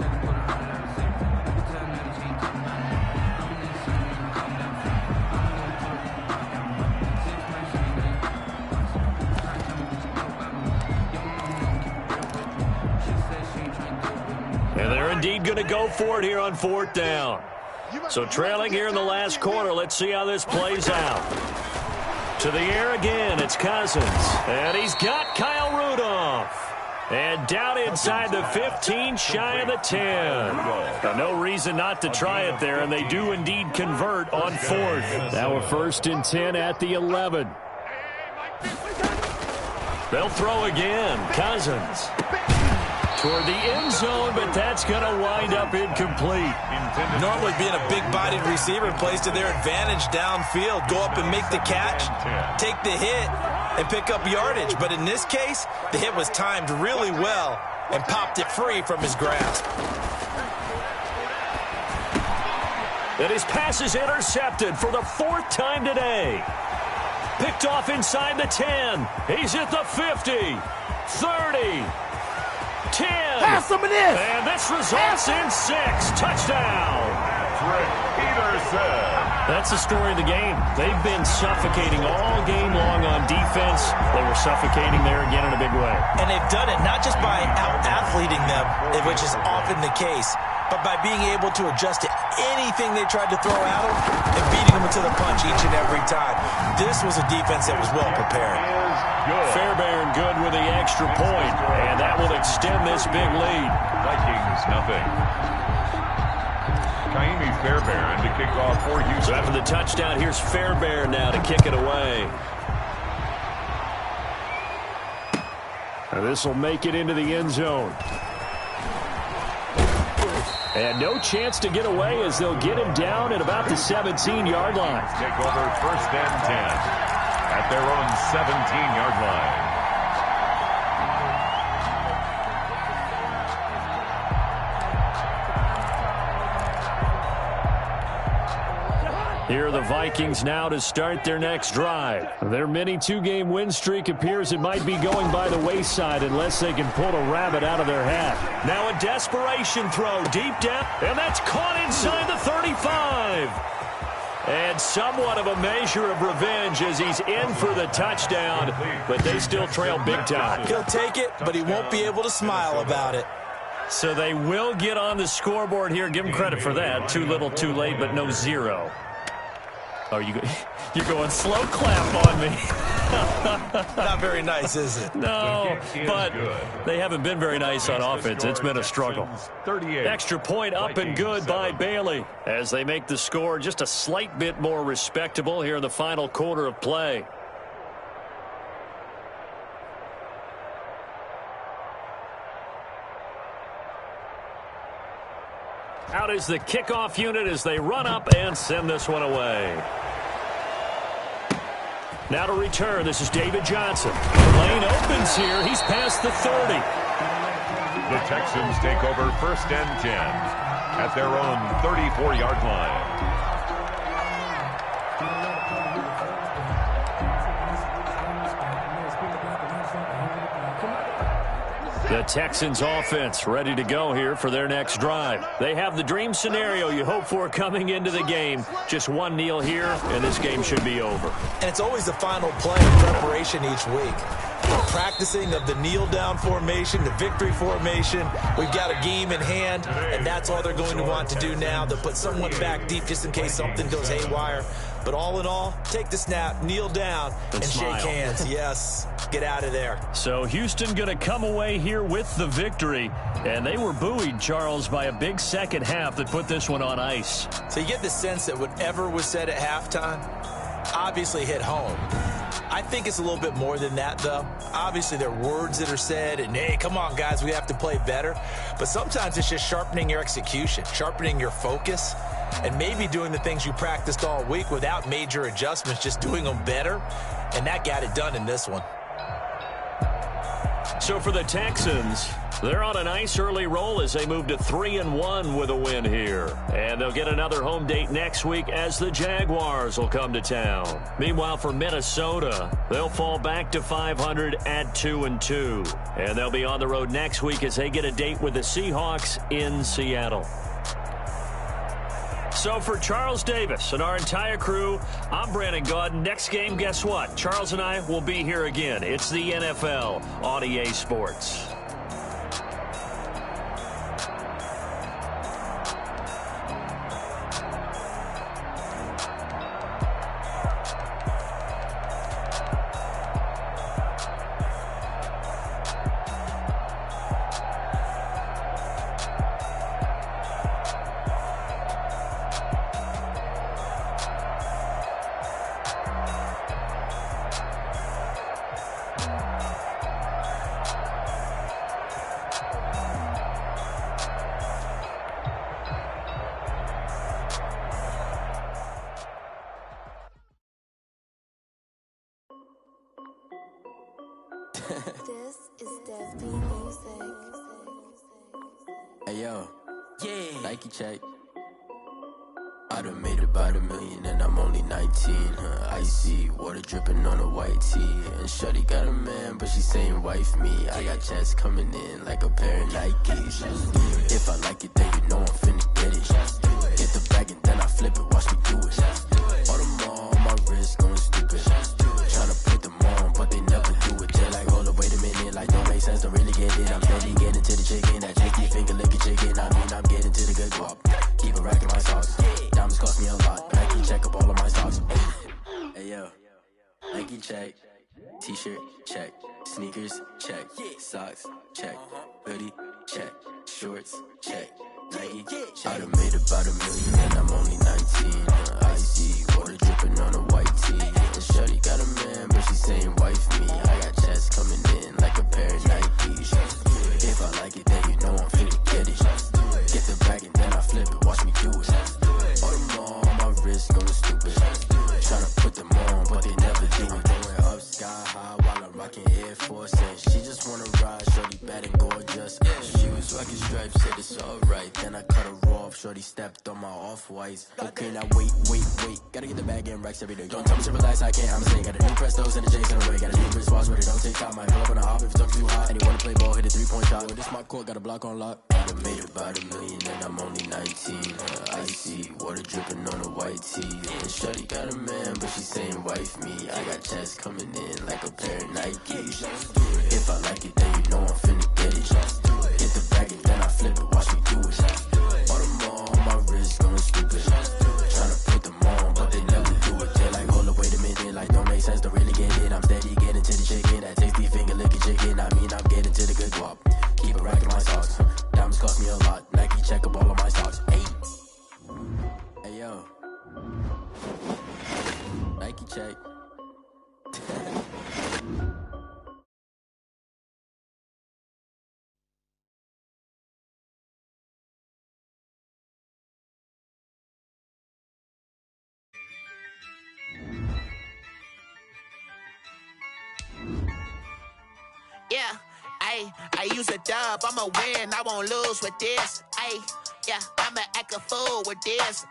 And they're indeed going to go for it here on 4th down. So trailing here in the last quarter, let's see how this plays out. To the air again, it's Cousins. And he's got Kyle Rudolph. And down inside the 15, shy of the 10. Now, no reason not to try it there, and they do indeed convert on 4th. Now a 1st and 10 at the 11. They'll throw again. Cousins. Toward the end zone, but that's going to wind up incomplete. Normally being a big-bodied receiver plays to their advantage downfield. Go up and make the catch, take the hit, and pick up yardage. But in this case, the hit was timed really well and popped it free from his grasp. And his pass is intercepted for the 4th time today. Picked off inside the 10. He's at the 50, 30. 10. Pass him in this. And this results in 6. Touchdown. Patrick Peterson. That's the story of the game. They've been suffocating all game long on defense. They were suffocating there again in a big way. And they've done it not just by out-athleting them, which is often the case, but by being able to adjust to anything they tried to throw at them and beating them to the punch each and every time. This was a defense that was well prepared. Fairbairn good with the extra point, and that will extend this big lead. Vikings nothing. Kaimi Fairbairn to kick off for Houston. So after the touchdown, here's Fairbairn now to kick it away. Now this will make it into the end zone. And no chance to get away as they'll get him down at about the 17-yard line. Take over 1st and 10 at their own 17-yard line. Here are the Vikings now to start their next drive. Their mini 2-game win streak appears it might be going by the wayside unless they can pull a rabbit out of their hat. Now a desperation throw deep down, and that's caught inside the 35. And somewhat of a measure of revenge as he's in for the touchdown, but they still trail big time. He'll take it, but he won't be able to smile about it. So they will get on the scoreboard here. Give them credit for that. Too little, too late, but no 0. Oh, you're going slow clap on me. Not very nice, is it? No, but they haven't been very nice on offense. It's been a struggle. 38. Extra point up and good by Bailey as they make the score just a slight bit more respectable here in the final quarter of play. Out is the kickoff unit as they run up and send this one away. Now to return, this is David Johnson. Lane opens here. He's past the 30. The Texans take over 1st and 10 at their own 34-yard line. The Texans offense ready to go here for their next drive. They have the dream scenario you hope for coming into the game. Just one kneel here, and this game should be over. And it's always the final play in preparation each week. We're practicing of the kneel-down formation, the victory formation. We've got a game in hand, and that's all they're going to want to do now. They'll put someone back deep just in case something goes haywire. But all in all, take the snap, kneel down, and shake hands. Yes, get out of there. So Houston going to come away here with the victory. And they were buoyed, Charles, by a big second half that put this one on ice. So you get the sense that whatever was said at halftime obviously hit home. I think it's a little bit more than that, though. Obviously, there are words that are said, and, hey, come on, guys, we have to play better. But sometimes it's just sharpening your execution, sharpening your focus, and maybe doing the things you practiced all week without major adjustments, just doing them better. And that got it done in this one. So for the Texans, they're on a nice early roll as they move to 3-1 with a win here. And they'll get another home date next week as the Jaguars will come to town. Meanwhile, for Minnesota, they'll fall back to 500 at 2-2. And they'll be on the road next week as they get a date with the Seahawks in Seattle. So for Charles Davis and our entire crew, I'm Brandon Gaudin. Next game, guess what? Charles and I will be here again. It's the NFL on EA Sports. This is Dev Beat Music. Hey yo, yeah, Nike check. I done made about $1 million and I'm only 19. Icy water dripping on a white tee. And shawty got a man, but she saying wife me. I got checks coming in like a pair of Nikes. If I like it, then you know I'm finna get it. Get the bag and then I flip it, watch me do it. All them all on my wrist going stupid. Tryna put them on, but they never do it. They're like, hold up, wait a minute, like don't make sense, don't really get it. I'm steady getting to the chicken, that cheeky finger licking chicken. I mean, I'm getting to the good guap. Keep a rack in my sauce. Diamonds cost me a lot. Nike check up all of my stocks. Hey yo, Nike check. T-shirt check. Sneakers check. Socks check. Hoodie check. Shorts check. Nike check. I done made about $1 million and I'm only 19. Icy water dripping on a white tee. And shawty got a man, but she saying wife me. I got checks coming in like a pair of Nikes. If I like it, then you know I'm finna get it. Get the bag and then I flip it, watch me do it. All them all on my wrist going stupid. Tryna put them on, but they never do it. Going up sky high while I'm rocking Air Force. And she just wanna ride, shorty bad and gorgeous. She was rocking stripes, said it's alright. Then I cut her off, shorty stepped on my off-whites. Okay, now wait. Gotta get the bag and racks every day. Don't tell me to relax, I can't, I'm saying. Got a new Prestos and a Jason away. Got a new wristwatch, but it don't take time. Might pull up on a hop if it's up too hot. And you wanna play ball, hit a 3-point shot. With this my court, got a block on lock. I done made about $1 million and I'm only 19. Icy water dripping on a white tee. And shawty got a man, but she saying wife me. I got checks coming in like a pair of Nikes. If I like it, then you know I'm finna get it. Get the bag and then I flip it, watch me do it. All them all on my wrist going stupid. Tryna put them on, but they never do it. to get it. I'm steady getting to the chicken. That tasty finger licking chicken. I mean, I'm getting to the good guap. Keep it racking my socks. Diamonds cost me a lot. Nike check up all of my stocks. Hey, yo. Nike check. Yeah, I use a dub, I'ma win, I won't lose with this. Yeah, I'ma act a fool with this.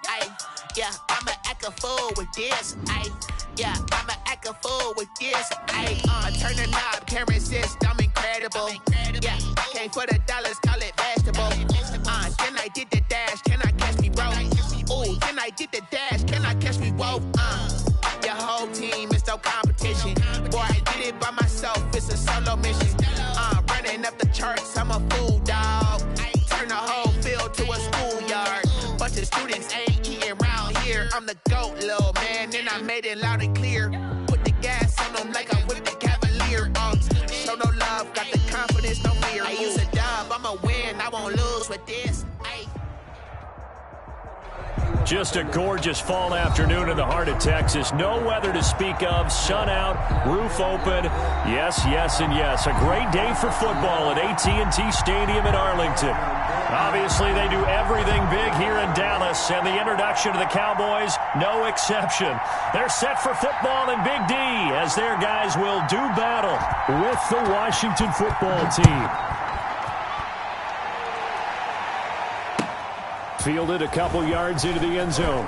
Yeah, I'ma act a fool with this. Yeah, I'ma act a fool with this. Turn the knob, can't resist, I'm incredible. Yeah, came for the dollars, call it vegetable. Then I did the dash, can I catch me, bro? Ooh, then I did the dash, can I catch me, whoa? Your whole team is no competition. Boy, I did it by myself, it's a solo mission. Running up the charts, I'm a fool, dog. Turn the whole field to a schoolyard. Bunch of students ain't eating round here. I'm the GOAT, little man, and I made it loud and clear. Put the gas on them like I whipped the Cavalier. Show no love, got the confidence, no fear. I use a dub, I'ma win, I won't lose with this. Just a gorgeous fall afternoon in the heart of Texas. No weather to speak of. Sun out, roof open. Yes, yes, and yes. A great day for football at AT&T Stadium in Arlington. Obviously, they do everything big here in Dallas, and the introduction to the Cowboys, no exception. They're set for football in Big D as their guys will do battle with the Washington football team. Fielded a couple yards into the end zone.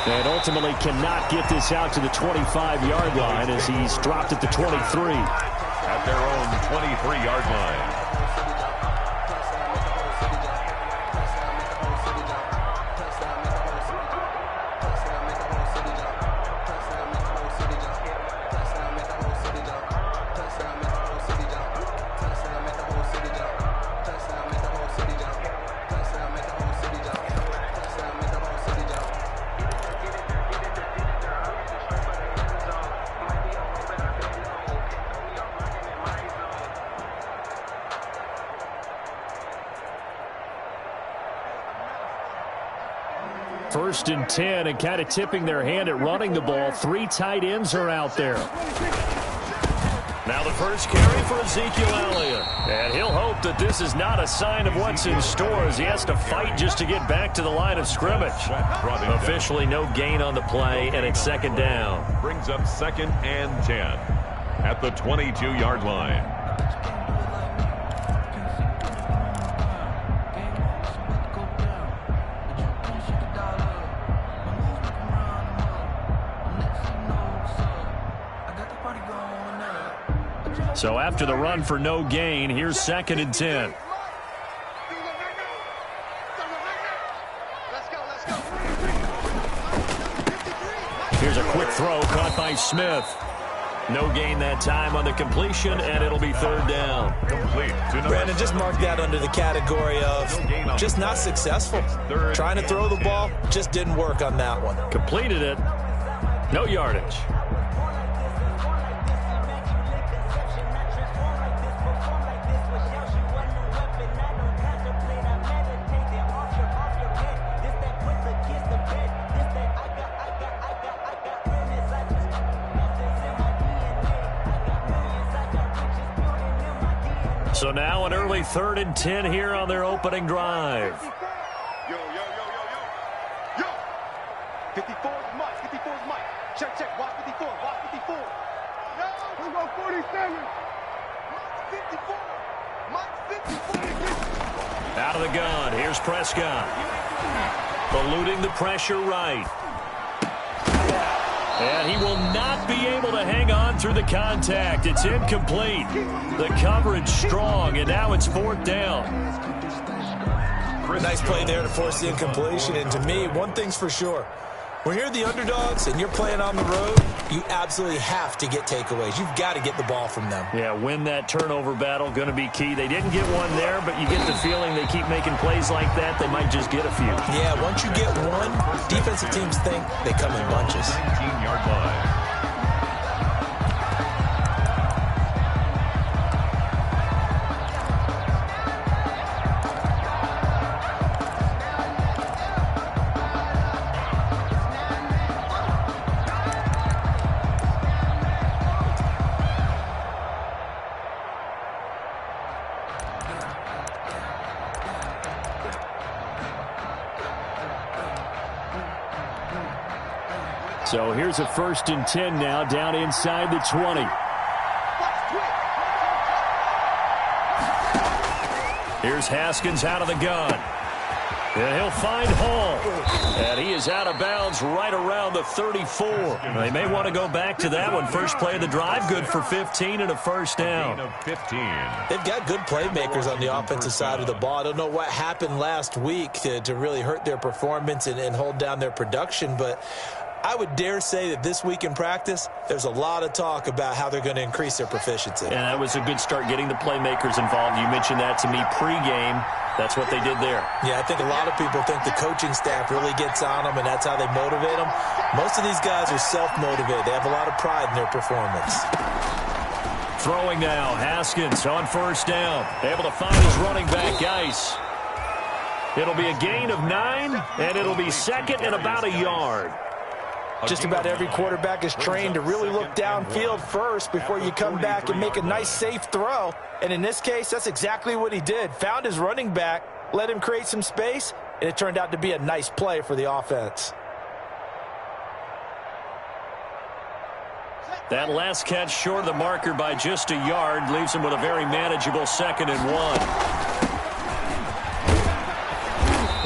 And ultimately cannot get this out to the 25-yard line as he's dropped at the 23. At their own 23-yard line. First and 10, and kind of tipping their hand at running the ball. 3 tight ends are out there. Now the first carry for Ezekiel Elliott. And he'll hope that this is not a sign of what's in store as he has to fight just to get back to the line of scrimmage. Officially no gain on the play, and it's second down. Brings up 2nd and 10 at the 22-yard line. So after the run for no gain, here's 2nd and 10. Here's a quick throw caught by Smith. No gain that time on the completion, and it'll be 3rd down. Complete. Brandon, just mark that under the category of just not successful. Trying to throw the ball, just didn't work on that one. Completed it. No yardage. So now an early 3rd and 10 here on their opening drive. Yo. 54 is Mike. 54 is Mike. Check. Watch 54. Watch 54. No. We go 47. Mike 54. Out of the gun. Here's Prescott. Eluding the pressure right. And he will not be able to hang on through the contact. It's incomplete. The coverage strong, and now it's 4th down. Nice play there to force the incompletion. And to me, one thing's for sure. When you're the underdogs and you're playing on the road, you absolutely have to get takeaways. You've got to get the ball from them. Yeah, win that turnover battle, going to be key. They didn't get one there, but you get the feeling they keep making plays like that, they might just get a few. Yeah, once you get one, defensive teams think they come in bunches. 19-yard line. So here's a 1st and 10 now, down inside the 20. Here's Haskins out of the gun. And he'll find Hall. And he is out of bounds right around the 34. They may want to go back to that one. First play of the drive, good for 15 and a first down. They've got good playmakers on the offensive side of the ball. I don't know what happened last week to really hurt their performance and hold down their production, but I would dare say that this week in practice, there's a lot of talk about how they're going to increase their proficiency. And that was a good start getting the playmakers involved. You mentioned that to me pregame. That's what they did there. Yeah, I think a lot of people think the coaching staff really gets on them, and that's how they motivate them. Most of these guys are self-motivated. They have a lot of pride in their performance. Throwing now, Haskins on 1st down. Able to find his running back, Geis. It'll be a gain of 9, and it'll be 2nd and about a yard. Just about every quarterback is trained to really look downfield first before you come back and make a nice, safe throw. And in this case, that's exactly what he did. Found his running back, let him create some space, and it turned out to be a nice play for the offense. That last catch short of the marker by just a yard leaves him with a very manageable 2nd and 1.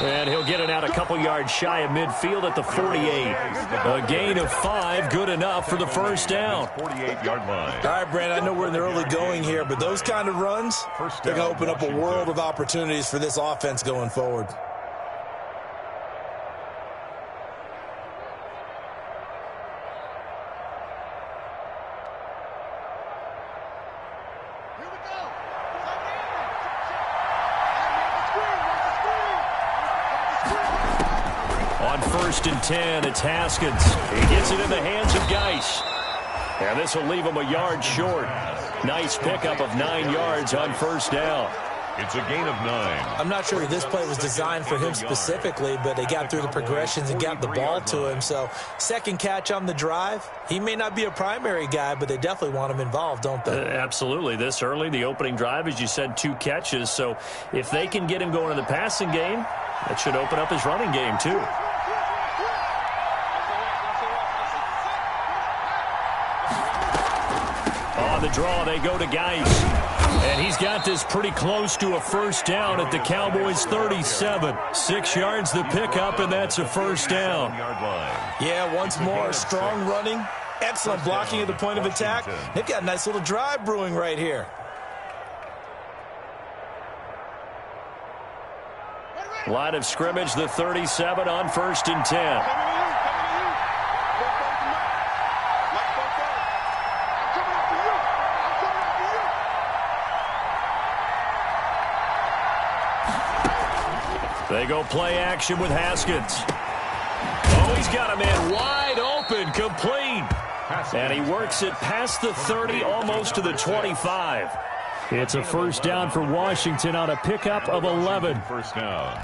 And he'll get it out a couple yards shy of midfield at the 48. A gain of 5, good enough for the first down. 48-yard line. All right, Brandon, I know we're in the early going here, but those kind of runs, they're going to open up a world of opportunities for this offense going forward. On 1st and 10, it's Haskins. He gets it in the hands of Geis. And this will leave him a yard short. Nice pickup of 9 yards on 1st down. It's a gain of 9. I'm not sure that this play was designed for him specifically, but they got through the progressions and got the ball to him. So 2nd catch on the drive. He may not be a primary guy, but they definitely want him involved, don't they? Absolutely. This early, the opening drive, as you said, 2 catches. So if they can get him going in the passing game, that should open up his running game too. On the draw, they go to Geis. And he's got this pretty close to a first down at the Cowboys' 37. 6 yards the pickup, and that's a first down. Yeah, once more, strong running, excellent blocking at the point of attack. They've got a nice little drive brewing right here. Line of scrimmage, the 37 on 1st and 10. They go play action with Haskins. Oh, he's got a man wide open, complete. And he works it past the 30, almost to the 25. It's a first down for Washington on a pickup of 11. First down.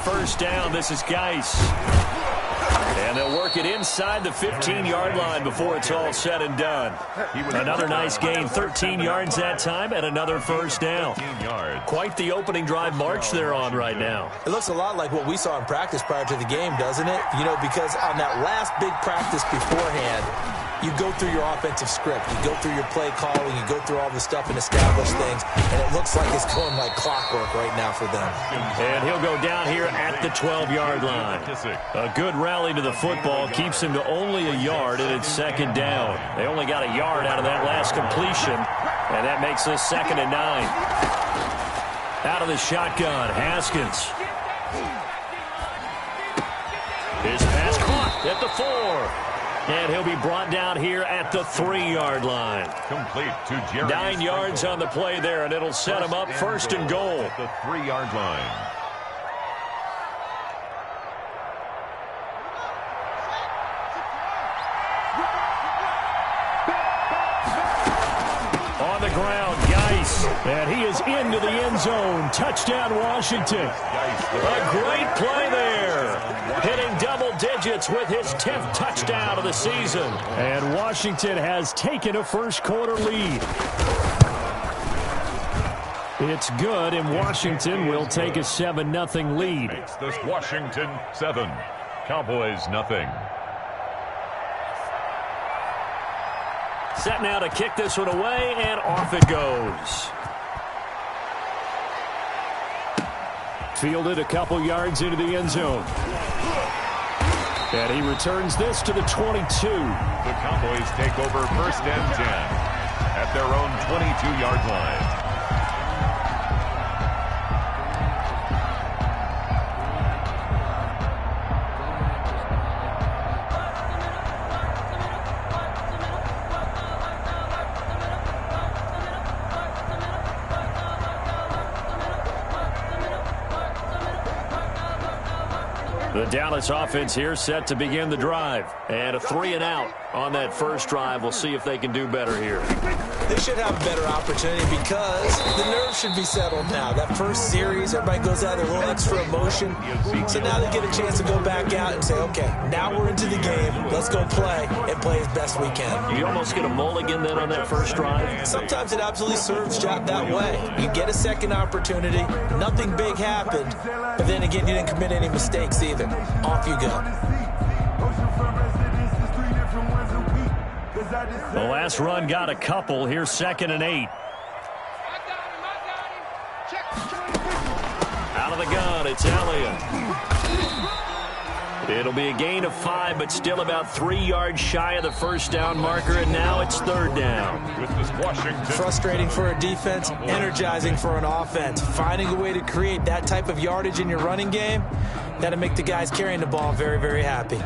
First down, this is Geis. And they'll work it inside the 15-yard line before it's all said and done. Another nice gain, 13 yards that time, and another first down. Quite the opening drive march they're on right now. It looks a lot like what we saw in practice prior to the game, doesn't it? You know, because on that last big practice beforehand, you go through your offensive script. You go through your play calling. You go through all the stuff and establish things. And it looks like it's going like clockwork right now for them. And he'll go down here at the 12-yard line. A good rally to the football keeps him to only a yard, and it's 2nd down. They only got a yard out of that last completion, and that makes this 2nd and 9. Out of the shotgun, Haskins. His pass caught at the 4. And he'll be brought down here at the 3-yard line. Complete to Jerry. 9 yards on the play there, and it'll set him up 1st and goal. At the 3-yard line. On the ground, Geis. And he is into the end zone. Touchdown, Washington. A great play there. Hitting double digits with his 10th touchdown of the season. And Washington has taken a first-quarter lead. It's good, and Washington will take a 7-0 lead. Makes this Washington 7, Cowboys 0. Set now to kick this one away, and off it goes. Fielded a couple yards into the end zone. And he returns this to the 22. The Cowboys take over first and 10 at their own 22-yard line. The Dallas offense here set to begin the drive. And a 3-and-out on that first drive. We'll see if they can do better here. They should have a better opportunity because the nerves should be settled now. That first series, everybody goes out there, a little extra emotion. So now they get a chance to go back out and say, okay, now we're into the game. Let's go play and play as best we can. You almost get a mulligan then on that first drive? Sometimes it absolutely serves Job that way. You get a second opportunity. Nothing big happened. But then again, you didn't commit any mistakes either. Off you go. The last run got a couple. Here's 2nd and 8. Out of the gun, it's Elliott. It'll be a gain of 5, but still about 3 yards shy of the first down marker, and now it's 3rd down. Frustrating for a defense, energizing for an offense. Finding a way to create that type of yardage in your running game, that'll make the guys carrying the ball very, very happy.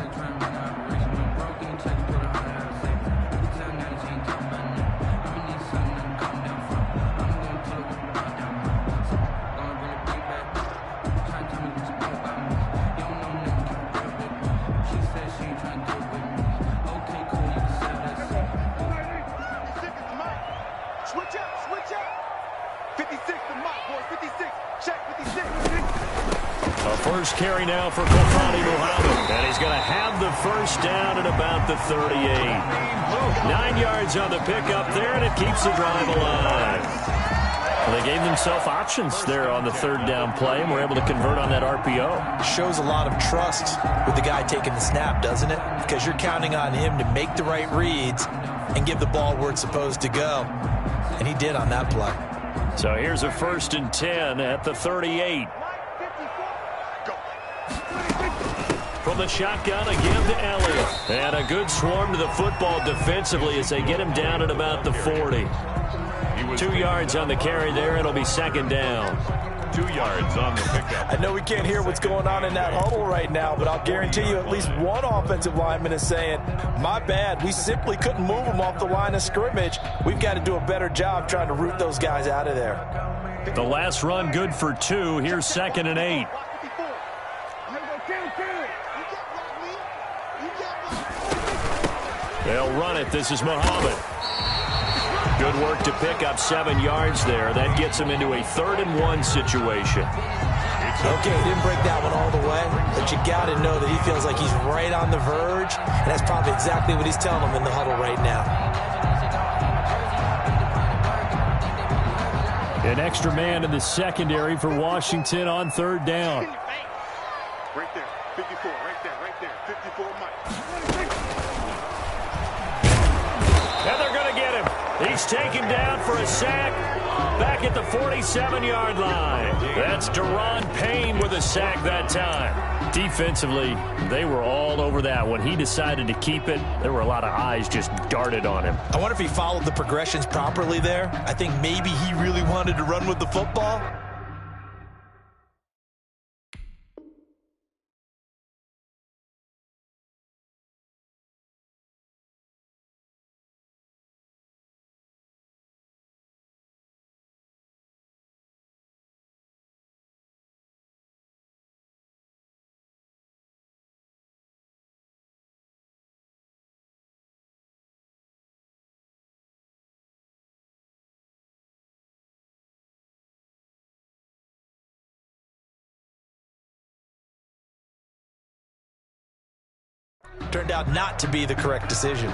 First carry now for Kofani Muhammad. And he's going to have the first down at about the 38. 9 yards on the pickup there, and it keeps the drive alive. Well, they gave themselves options there on the 3rd down play, and were able to convert on that RPO. Shows a lot of trust with the guy taking the snap, doesn't it? Because you're counting on him to make the right reads and give the ball where it's supposed to go. And he did on that play. So here's a 1st and 10 at the 38. From the shotgun again to Elliott. And a good swarm to the football defensively as they get him down at about the 40. 2 yards on the carry there. It'll be 2nd down. 2 yards on the pickup. I know we can't hear what's going on in that huddle right now, but I'll guarantee you at least one offensive lineman is saying, my bad, we simply couldn't move them off the line of scrimmage. We've got to do a better job trying to root those guys out of there. The last run good for 2. Here's 2nd and 8. They'll run it. This is Muhammad. Good work to pick up 7 yards there. That gets him into a 3rd and 1 situation. Okay, he didn't break that one all the way, but you got to know that he feels like he's right on the verge, and that's probably exactly what he's telling them in the huddle right now. An extra man in the secondary for Washington on 3rd down. Right there, 54, right there, 54 Mike. And they're going to get him. He's taken down for a sack back at the 47-yard line. That's Deron Payne with a sack that time. Defensively, they were all over that. When he decided to keep it, there were a lot of eyes just darted on him. I wonder if he followed the progressions properly there. I think maybe he really wanted to run with the football. Turned out not to be the correct decision.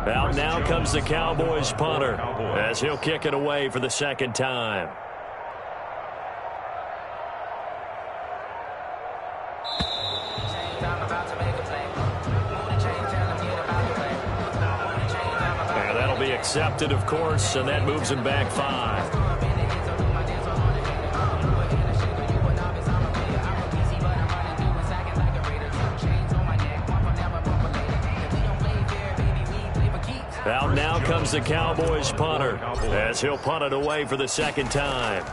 Out now comes the Cowboys punter as he'll kick it away for the second time. And that'll be accepted, of course, and that moves him back 5. Out now comes the Cowboys punter as he'll punt it away for the second time.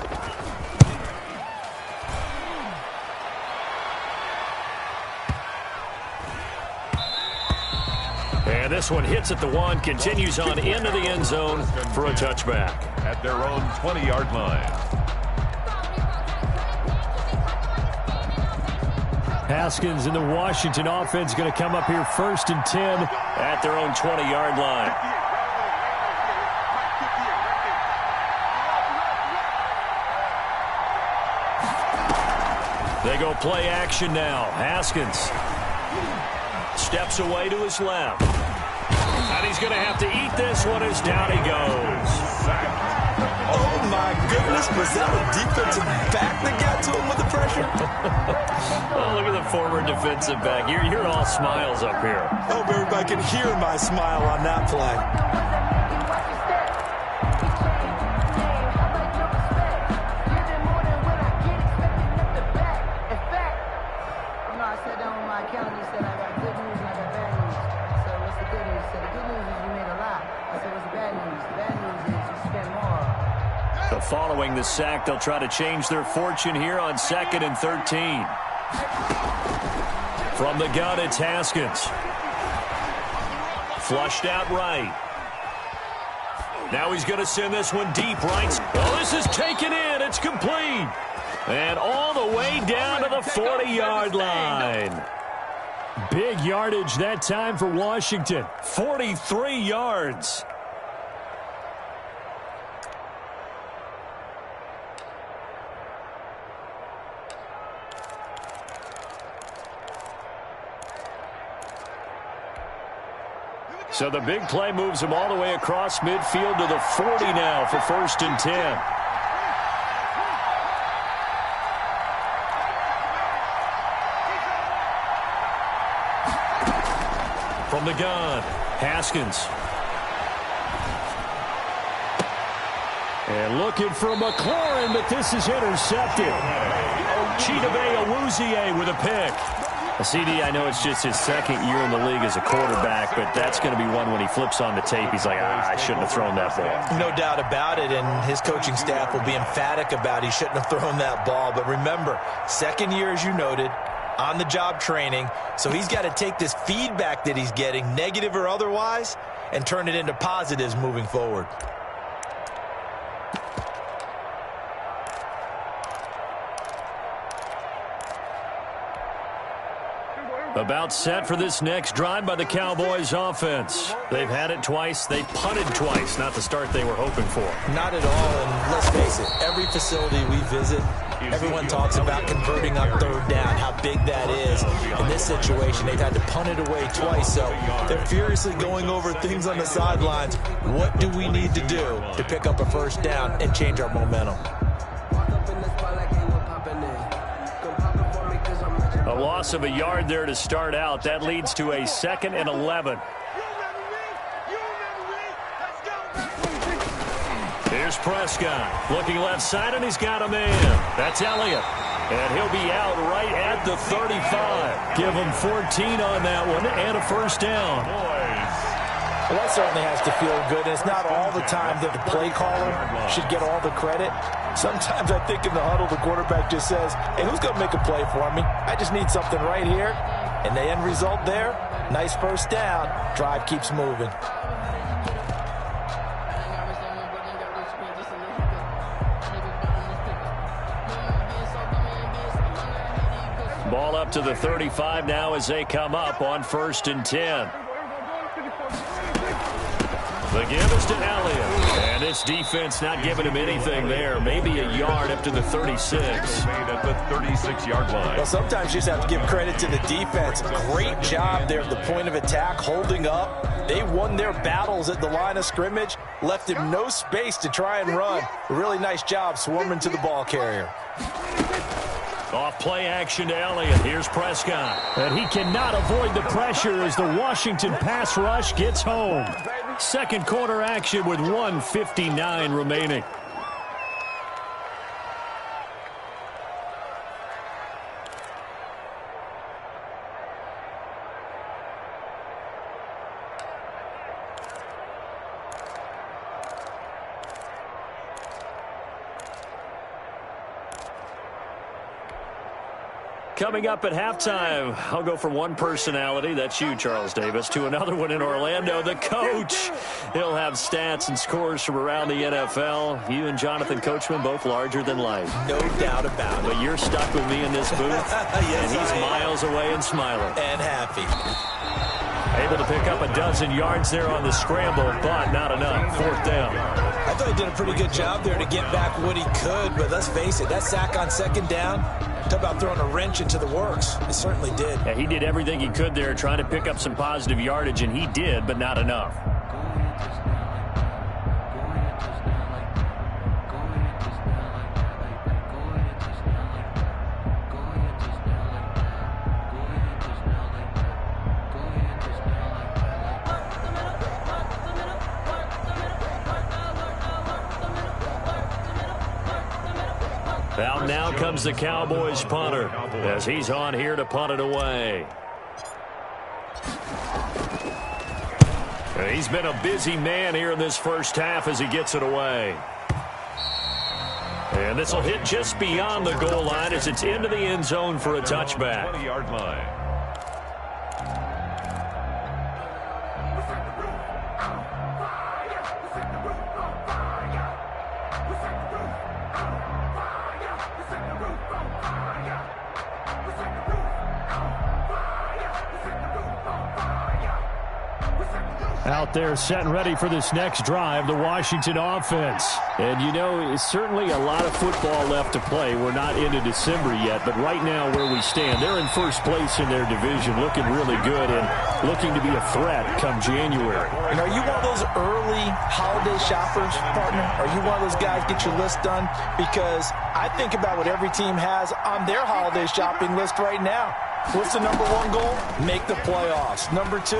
And this one hits at the 1, continues on into the end zone for a touchback. At their own 20-yard line. Haskins and the Washington offense going to come up here 1st and 10 at their own 20-yard line. They go play action now. Haskins steps away to his left. And he's going to have to eat this one as down he goes. Oh, my goodness. Was that a defensive back that got to him with the pressure? Oh, look at the former defensive back. You're all smiles up here. I hope everybody can hear my smile on that play. Following the sack, they'll try to change their fortune here on 2nd and 13. From the gun, it's Haskins. Flushed out right. Now he's going to send this one deep right. Well, this is taken in. It's complete. And all the way down to the 40-yard line. Big yardage that time for Washington. 43 yards. So the big play moves him all the way across midfield to the 40 now for 1st and 10. From the gun, Haskins. And looking for McLaurin, but this is intercepted. Chidobe Awuzie with a pick. CD, I know it's just his 2nd year in the league as a quarterback, but that's going to be one when he flips on the tape. He's like, I shouldn't have thrown that ball. No doubt about it, and his coaching staff will be emphatic about he shouldn't have thrown that ball. But remember, 2nd year, as you noted, on-the-job training, so he's got to take this feedback that he's getting, negative or otherwise, and turn it into positives moving forward. About set for this next drive by the Cowboys offense. They've had it twice. They punted twice. Not the start they were hoping for. Not at all, and let's face it, every facility we visit, everyone talks about converting on 3rd down, how big that is. In this situation, they've had to punt it away twice, so they're furiously going over things on the sidelines. What do we need to do to pick up a 1st down and change our momentum? A loss of a yard there to start out. That leads to a 2nd and 11. Here's Prescott. Looking left side, and he's got a man. That's Elliott. And he'll be out right at the 35. Give him 14 on that one and a 1st down. Well, that certainly has to feel good. And it's not all the time that the play caller should get all the credit. Sometimes I think in the huddle, the quarterback just says, hey, who's going to make a play for me? I just need something right here. And the end result there, nice 1st down. Drive keeps moving. Ball up to the 35 now as they come up on 1st and 10. The give is to Elliott. And this defense not giving him anything there. Maybe a yard up to the 36. Made at the 36-yard line. Well, sometimes you just have to give credit to the defense. Great job there at the point of attack, holding up. They won their battles at the line of scrimmage, left him no space to try and run. A really nice job swarming to the ball carrier. Off play action to Elliott. Here's Prescott. And he cannot avoid the pressure as the Washington pass rush gets home. Second quarter action with 1:59 remaining. Coming up at halftime, I'll go from one personality, that's you, Charles Davis, to another one in Orlando, the coach. He'll have stats and scores from around the NFL. You and Jonathan Coachman, both larger than life. No doubt about it. But you're stuck with me in this booth, yes, and he's miles away and smiling. And happy. Able to pick up a dozen yards there on the scramble, but not enough. 4th down. I thought he did a pretty good job there to get back what he could, but let's face it, that sack on 2nd down, talk about throwing a wrench into the works. It certainly did. Yeah, he did everything he could there, trying to pick up some positive yardage, and he did, but not enough. Out now comes the Cowboys punter as he's on here to punt it away. And he's been a busy man here in this first half as he gets it away. And this will hit just beyond the goal line as it's into the end zone for a touchback. 20-yard line. Out there set and ready for this next drive, the Washington offense. And, you know, it's certainly a lot of football left to play. We're not into December yet, but right now where we stand, they're in first place in their division, looking really good and looking to be a threat come January. And are you one of those early holiday shoppers, partner? Are you one of those guys get your list done? Because I think about what every team has on their holiday shopping list right now. What's the number one goal? Make the playoffs. Number 2,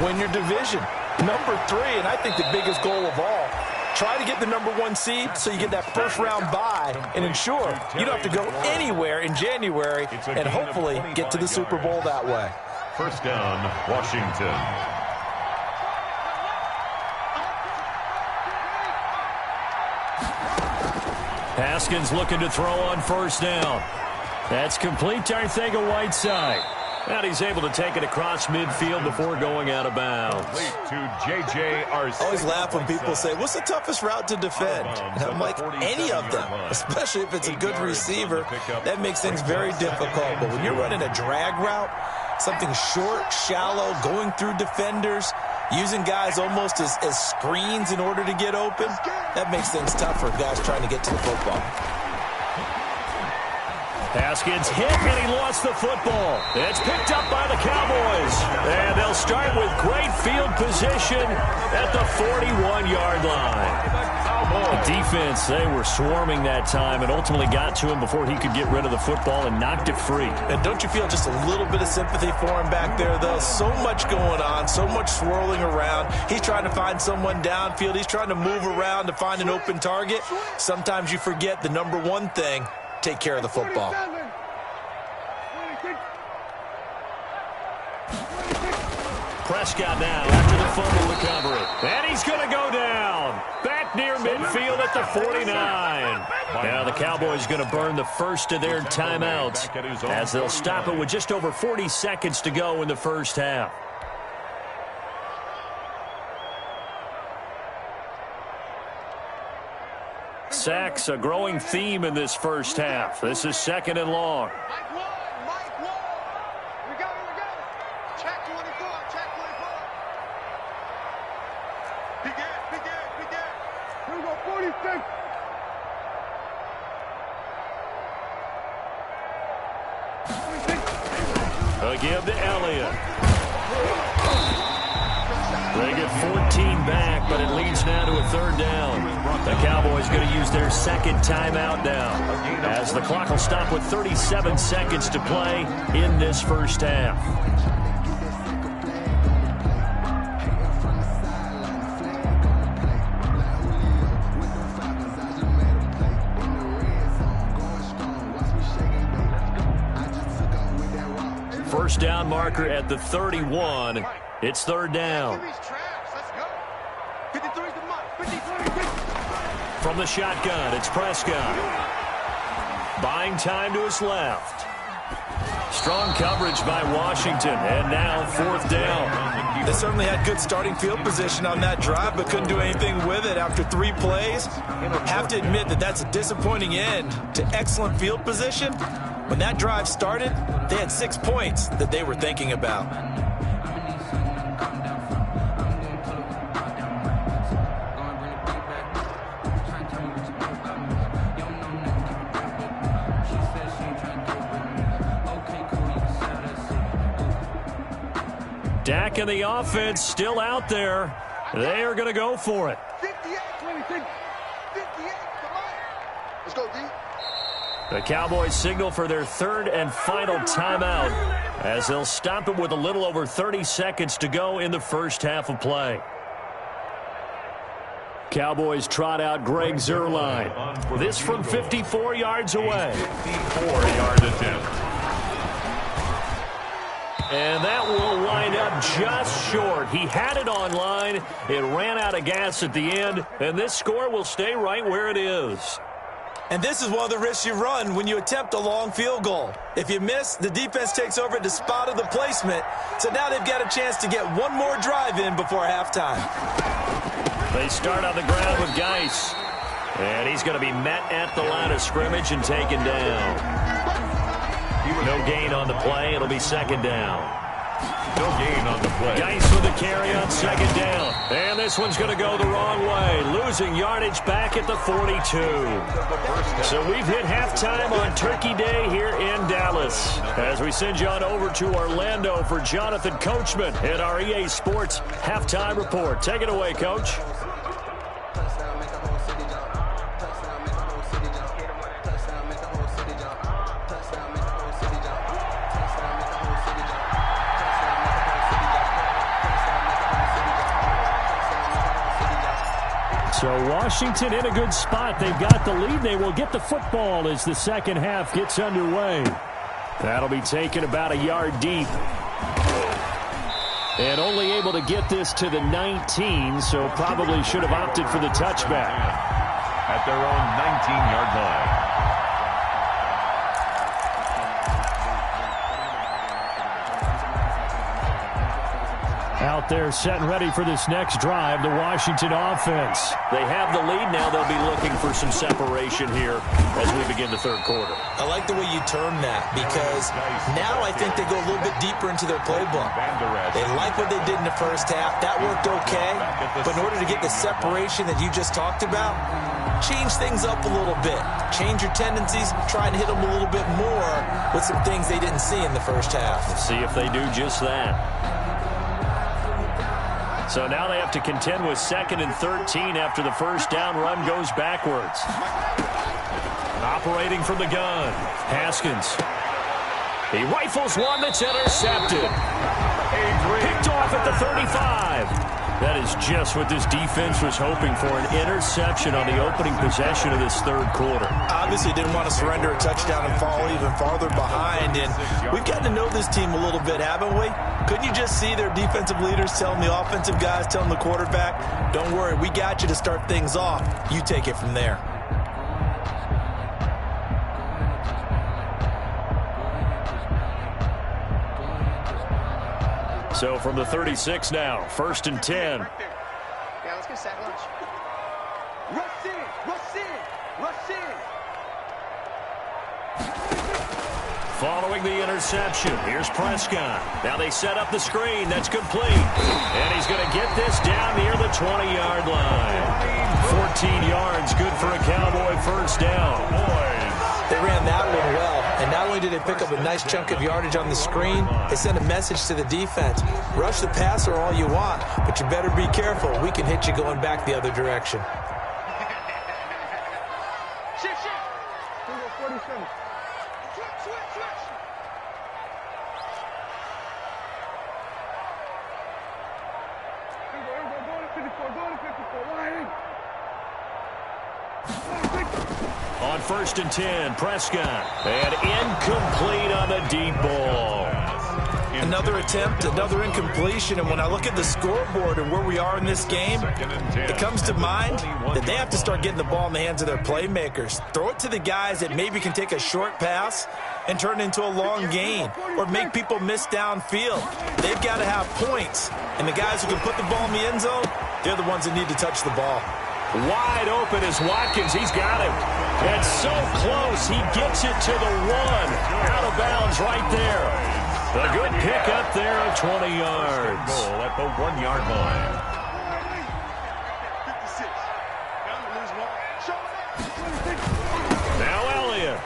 win your division. Number 3, and I think the biggest goal of all, try to get the number 1 seed so you get that first round bye and ensure you don't have to go anywhere in January and hopefully get to the Super Bowl that way. 1st down, Washington. Haskins looking to throw on 1st down. That's complete to Arcega-Whiteside. And he's able to take it across midfield before going out of bounds. To J.J. Arcega. I always laugh when people say, what's the toughest route to defend? And I'm like, any of them, especially if it's a good receiver. That makes things very difficult. But when you're running a drag route, something short, shallow, going through defenders, using guys almost as screens in order to get open, that makes things tough for guys trying to get to the football. Haskins hit, and he lost the football. It's picked up by the Cowboys. And they'll start with great field position at the 41-yard line. The defense, they were swarming that time and ultimately got to him before he could get rid of the football and knocked it free. And don't you feel just a little bit of sympathy for him back there, though? So much going on, so much swirling around. He's trying to find someone downfield. He's trying to move around to find an open target. Sometimes you forget the number one thing. Take care of the football. Prescott now after the fumble recovery. And he's going to go down. Back near midfield at the 49. Now the Cowboys going to burn the first of their timeouts as they'll stop it with just over 40 seconds to go in the first half. Sacks, a growing theme in this first half. This is 2nd and long. Here we go, 46. A give to Elliott. They get 14 back, but it leads now to a third down. The Cowboys going to use their second timeout now, as the clock will stop with 37 seconds to play in this first half. First down marker at the 31. It's third down. From the shotgun, it's Prescott. Buying time to his left. Strong coverage by Washington, and now fourth down. They certainly had good starting field position on that drive, but couldn't do anything with it after 3 plays. Have to admit that that's a disappointing end to excellent field position. When that drive started, they had 6 points that they were thinking about. Dak and the offense still out there. They are going to go for it. 58, 26, 58, come on. Let's go, D. The Cowboys signal for their third and final timeout, as they'll stop it with a little over 30 seconds to go in the first half of play. Cowboys trot out Greg Zuerlein. This from 54 yards away. 54-yard attempt. And that will line up just short. He had it on line. It ran out of gas at the end, and this score will stay right where it is. And this is one of the risks you run when you attempt a long field goal. If you miss, the defense takes over at the spot of the placement. So now they've got a chance to get one more drive in before halftime. They start on the ground with Geis. And he's going to be met at the line of scrimmage and taken down. No gain on the play. It'll be second down. No gain on the play. Geis with the carry on second down. And this one's going to go the wrong way. Losing yardage back at the 42. So we've hit halftime on Turkey Day here in Dallas. As we send you on over to Orlando for Jonathan Coachman in our EA Sports Halftime Report. Take it away, Coach. So Washington in a good spot. They've got the lead. They will get the football as the second half gets underway. That'll be taken about a yard deep. And only able to get this to the 19, so probably should have opted for the touchback. At their own 19-yard line. Out there set and ready for this next drive, the Washington offense. They have the lead now. They'll be looking for some separation here as we begin the third quarter. I like the way you term that, because now I think they go a little bit deeper into their playbook. They like what they did in the first half. That worked okay. But in order to get the separation that you just talked about, change things up a little bit. Change your tendencies. Try and hit them a little bit more with some things they didn't see in the first half. Let's see if they do just that. So now they have to contend with 2nd and 13 after the first down run goes backwards. Operating from the gun, Haskins. He rifles one that's intercepted. Picked off at the 35. That is just what this defense was hoping for, an interception on the opening possession of this third quarter. Obviously didn't want to surrender a touchdown and fall even farther behind, and we've gotten to know this team a little bit, haven't we? Couldn't you just see their defensive leaders telling the offensive guys, telling the quarterback, don't worry, we got you to start things off. You take it from there. So from the 36 now, 1st and 10. Yeah, let's get sack lunch. Rush in, rush in, rush in. Following the interception, here's Prescott. Now they set up the screen. That's complete. And he's going to get this down near the 20-yard line. 14 yards, good for a Cowboy first down. They ran that one well, and not only did they pick up a nice chunk of yardage on the screen, they sent a message to the defense. Rush the passer all you want, but you better be careful. We can hit you going back the other direction. Shift. 47. Switch. Go to 54. Line. On 1st and 10, Prescott. And incomplete on the deep ball. Another attempt, another incompletion, and when I look at the scoreboard and where we are in this game, it comes to mind that they have to start getting the ball in the hands of their playmakers. Throw it to the guys that maybe can take a short pass and turn it into a long gain or make people miss downfield. They've got to have points, and the guys who can put the ball in the end zone, they're the ones that need to touch the ball. Wide open is Watkins. He's got him. And so close, he gets it to the 1. Out of bounds right there. A good pick up there of 20 yards. Goal at the 1-yard line. 56. Now Elliott.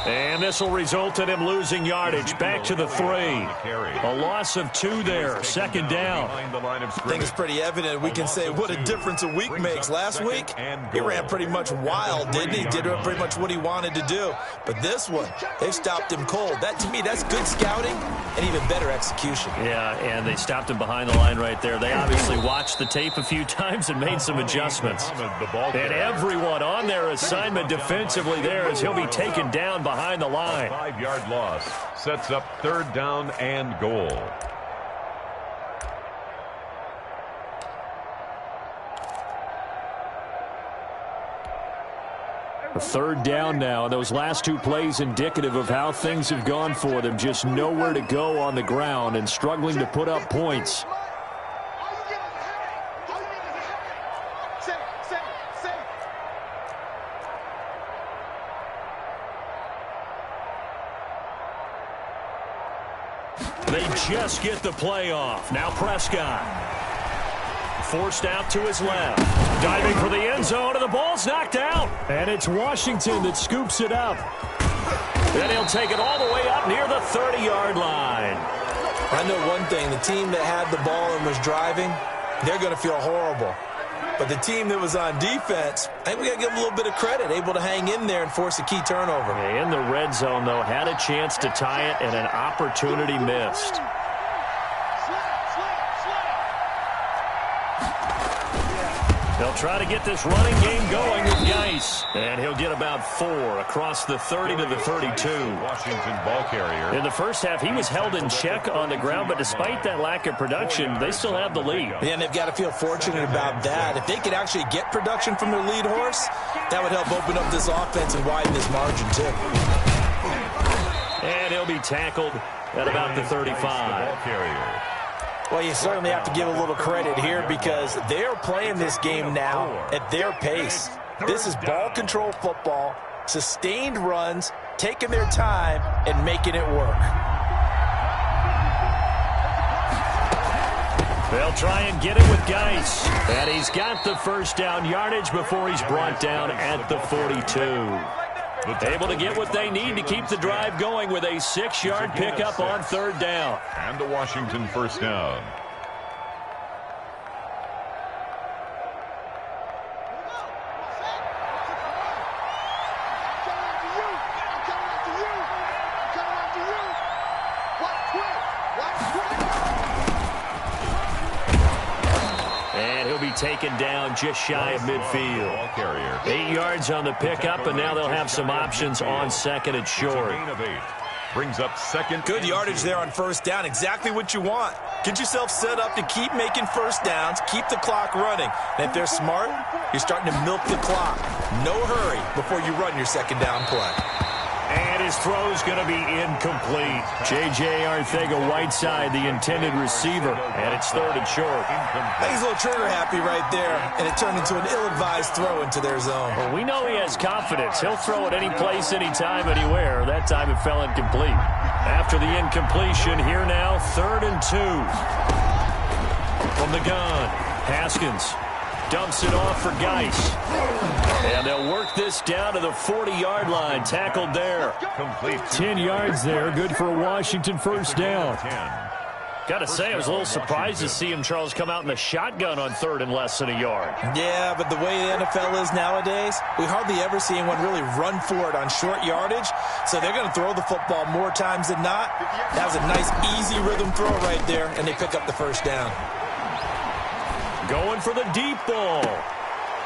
And this will result in him losing yardage. Back to the 3. A loss of 2 there. Second down. I think it's pretty evident. We can say what a difference a week makes. Last week, he ran pretty much wild, didn't he? Did pretty much what he wanted to do. But this one, they've stopped him cold. That, to me, that's good scouting and even better execution. Yeah, and they stopped him behind the line right there. They obviously watched the tape a few times and made some adjustments. And everyone on their assignment defensively there as he'll be taken down behind the line. 5-yard loss sets up 3rd down and goal. A 3rd down now. Those last 2 plays indicative of how things have gone for them. Just nowhere to go on the ground and struggling to put up points. They just get the play off. Now Prescott. Forced out to his left. Diving for the end zone, and the ball's knocked out. And it's Washington that scoops it up. Then he'll take it all the way up near the 30-yard line. I know one thing. The team that had the ball and was driving, they're going to feel horrible. But the team that was on defense, I think we got to give them a little bit of credit, able to hang in there and force a key turnover. In the red zone, though, had a chance to tie it, and an opportunity missed. They'll try to get this running game going with Geis. And he'll get about 4 across the 30 to the 32. Washington ball carrier. In the first half, he was held in check on the ground, but despite that lack of production, they still have the lead. And they've got to feel fortunate about that. If they could actually get production from their lead horse, that would help open up this offense and widen this margin, too. And he'll be tackled at about the 35. Ball carrier. Well, you certainly have to give a little credit here because they're playing this game now at their pace. This is ball control football, sustained runs, taking their time, and making it work. They'll try and get it with Geis. And he's got the first down yardage before he's brought down at the 42. Able to get what they need to keep the drive going with a 6-yard pickup on 3rd down. And a Washington first down. Taken down just shy of midfield. 8 yards on the pickup, and now they'll have some options on 2nd and short. Brings up 2nd. Good yardage there on 1st down. Exactly what you want. Get yourself set up to keep making first downs, keep the clock running. And if they're smart, you're starting to milk the clock. No hurry before you run your 2nd down play. And his throw's going to be incomplete. J.J. Arcega-Whiteside, the intended receiver, and it's 3rd and short. I think he's a little trigger happy right there, and it turned into an ill-advised throw into their zone. Well, we know he has confidence. He'll throw it any place, anytime, anywhere. That time it fell incomplete. After the incompletion, here now, 3rd and 2. From the gun, Haskins dumps it off for Geis. And they'll work this down to the 40-yard line. Tackled there. Complete. 10 yards there. Good for a Washington first down. Got to say, I was a little surprised to see him, Charles, come out in the shotgun on 3rd and less than a yard. Yeah, but the way the NFL is nowadays, we hardly ever see anyone really run for it on short yardage. So they're going to throw the football more times than not. That was a nice, easy rhythm throw right there, and they pick up the first down. Going for the deep ball.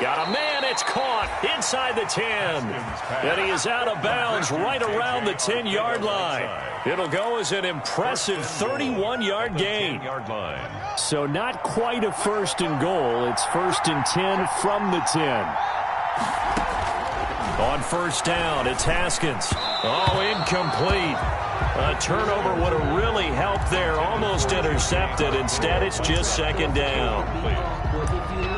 Got a man, it's caught inside the 10. And he is out of bounds right around the 10-yard line. It'll go as an impressive 31-yard gain. So not quite a 1st and goal. It's 1st and 10 from the 10. On first down, it's Haskins. Oh, incomplete. A turnover would have really helped there. Almost intercepted. Instead, it's just 2nd down.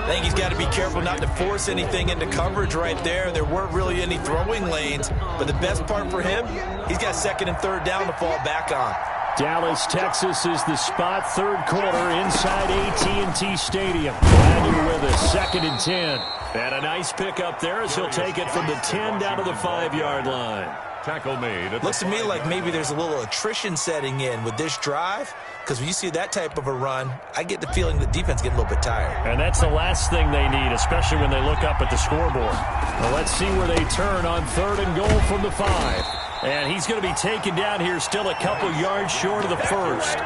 I think he's got to be careful not to force anything into coverage right there. There weren't really any throwing lanes. But the best part for him, he's got 2nd and 3rd down to fall back on. Dallas, Texas is the spot. 3rd quarter inside AT&T Stadium. Glad you're with us. 2nd and 10. And a nice pick up there as he'll take it from the 10 down to the 5-yard line. Tackle made. Looks to me like maybe there's a little attrition setting in with this drive, because when you see that type of a run, I get the feeling the defense getting a little bit tired. And that's the last thing they need, especially when they look up at the scoreboard. Well, let's see where they turn on 3rd and goal from the 5. And he's going to be taken down here still a couple yards short of the 1st.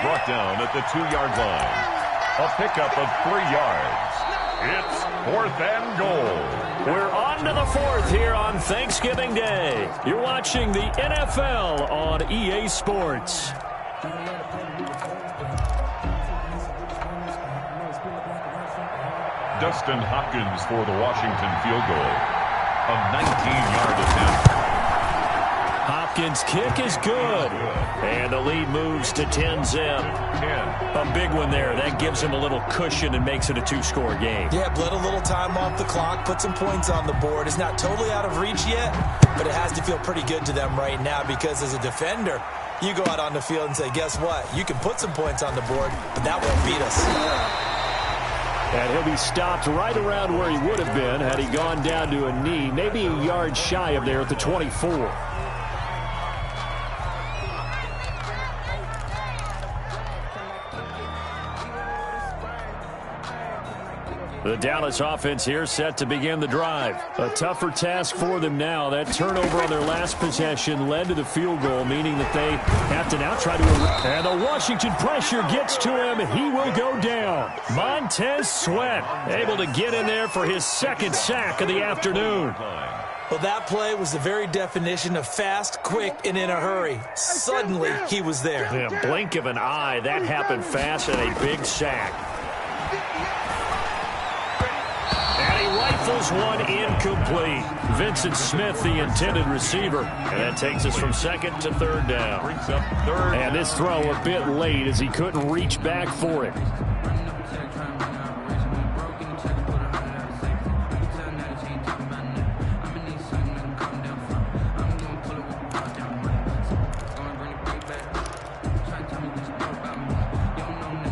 Brought down at the 2-yard line. A pickup of 3 yards. It's 4th and goal. We're on to the 4th here on Thanksgiving Day. You're watching the NFL on EA Sports. Dustin Hopkins for the Washington field goal. A 19-yard attempt. Hopkins' kick is good. And the lead moves to 10-zip. A big one there. That gives him a little cushion and makes it a 2-score game. Yeah, bled a little time off the clock, put some points on the board. It's not totally out of reach yet, but it has to feel pretty good to them right now because as a defender, you go out on the field and say, guess what? You can put some points on the board, but that won't beat us. And he'll be stopped right around where he would have been had he gone down to a knee, maybe a yard shy of there at the 24. The Dallas offense here set to begin the drive. A tougher task for them now. That turnover on their last possession led to the field goal, meaning that they have to now try to... And the Washington pressure gets to him. He will go down. Montez Sweat able to get in there for his 2nd sack of the afternoon. Well, that play was the very definition of fast, quick, and in a hurry. Suddenly, he was there. Yeah, blink of an eye. That happened fast and a big sack. Rifles one incomplete. Vincent Smith, the intended receiver. And that takes us from 2nd to 3rd down. Brings up 3rd. And this throw a bit late as he couldn't reach back for it.